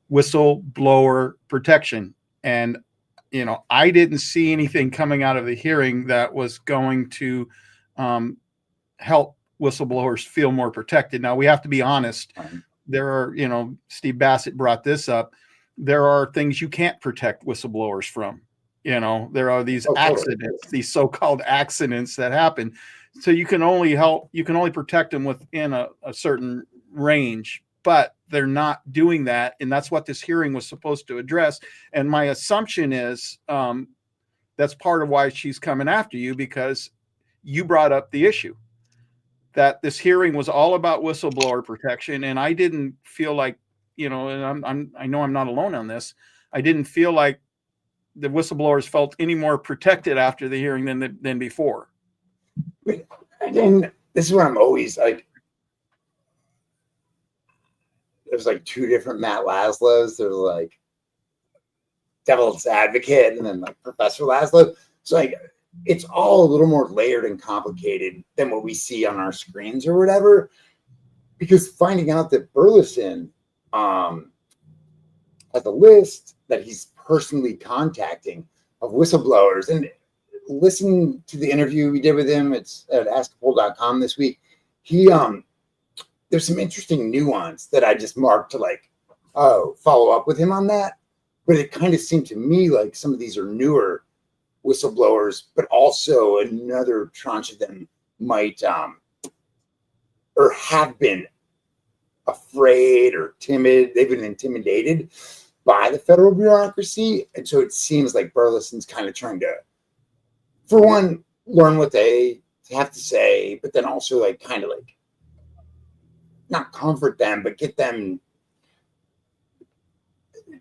Speaker 2: whistleblower protection. And, you know, I didn't see anything coming out of the hearing that was going to help whistleblowers feel more protected. Now, we have to be honest. There are, you know, Steve Bassett brought this up. There are things you can't protect whistleblowers from. You know, there are these accidents, these so-called accidents that happen. So you can only protect them within a certain range, but they're not doing that. And that's what this hearing was supposed to address. And my assumption is that's part of why she's coming after you, because you brought up the issue that this hearing was all about whistleblower protection. And I didn't feel like, you know, and I know I'm not alone on this. I didn't feel like the whistleblowers felt any more protected after the hearing than before.
Speaker 3: And this is where I'm always like, there's like two different Matt Laslos. There's like Devil's Advocate and then like Professor Laslo. So like, it's all a little more layered and complicated than what we see on our screens or whatever. Because finding out that Burleson has a list that he's personally contacting of whistleblowers, and listen to the interview we did with him. It's at askapol.com this week. He there's some interesting nuance that I just marked to like, oh, follow up with him on that. But it kind of seemed to me like some of these are newer whistleblowers, but also another tranche of them might or have been afraid or timid. They've been intimidated by the federal bureaucracy. And so it seems like Burleson's kind of trying to, for one, learn what they have to say, but then also like kind of like not comfort them, but get them,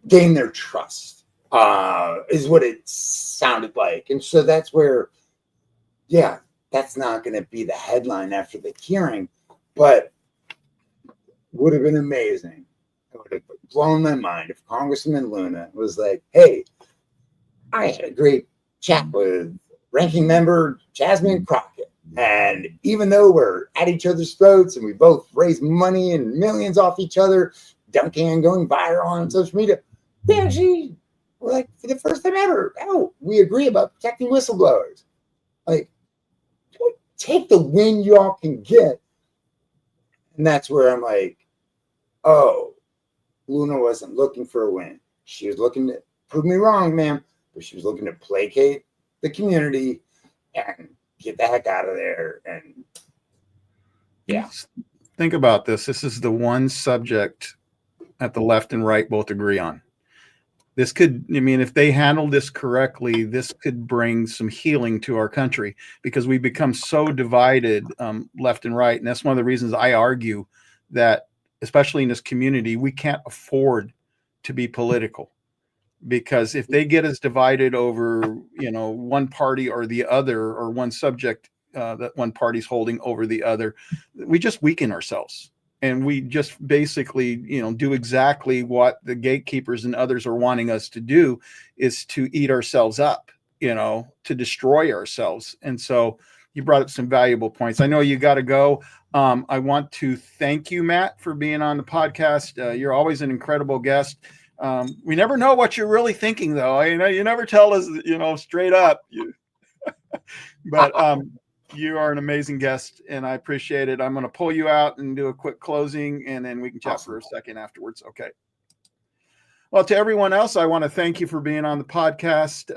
Speaker 3: gain their trust, is what it sounded like. And so that's where, yeah, that's not going to be the headline after the hearing, but would have been amazing. It would have blown my mind if Congressman Luna was like, hey, I had a great chat with ranking member Jasmine Crockett. And even though we're at each other's throats and we both raise money and millions off each other, dunking and going viral on social media, we actually were like, for the first time ever, oh, we agree about protecting whistleblowers. Like, take the win y'all can get. And that's where I'm like, oh, Luna wasn't looking for a win. She was looking to prove me wrong, ma'am, but she was looking to placate the community and get the heck out of there. And yeah.
Speaker 2: Think about this. This is the one subject that the left and right both agree on. This could, I mean, if they handle this correctly, this could bring some healing to our country, because we become so divided left and right. And that's one of the reasons I argue that, especially in this community, we can't afford to be political, because if they get us divided over, you know, one party or the other, or one subject that one party's holding over the other, we just weaken ourselves. And we just basically, you know, do exactly what the gatekeepers and others are wanting us to do, is to eat ourselves up, you know, to destroy ourselves. And so you brought up some valuable points. I know you got to go. I want to thank you, Matt, for being on the podcast. You're always an incredible guest. We never know what you're really thinking, though. You know, you never tell us, you know, straight up. But You are an amazing guest, and I appreciate it. I'm going to pull you out and do a quick closing, and then we can chat for a second afterwards. Okay. Well, to everyone else, I want to thank you for being on the podcast.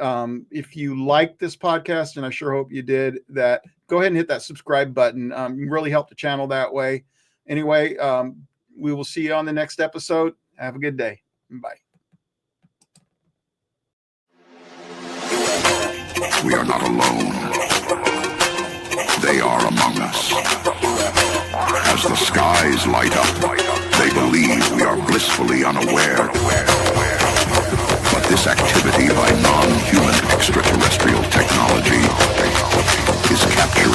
Speaker 2: If you like this podcast, and I sure hope you did, that go ahead and hit that subscribe button. You really help the channel that way. Anyway, we will see you on the next episode. Have a good day. Bye.
Speaker 1: We are not alone. They are among us. As the skies light up, they believe we are blissfully unaware. But this activity by non-human extraterrestrial technology is capturing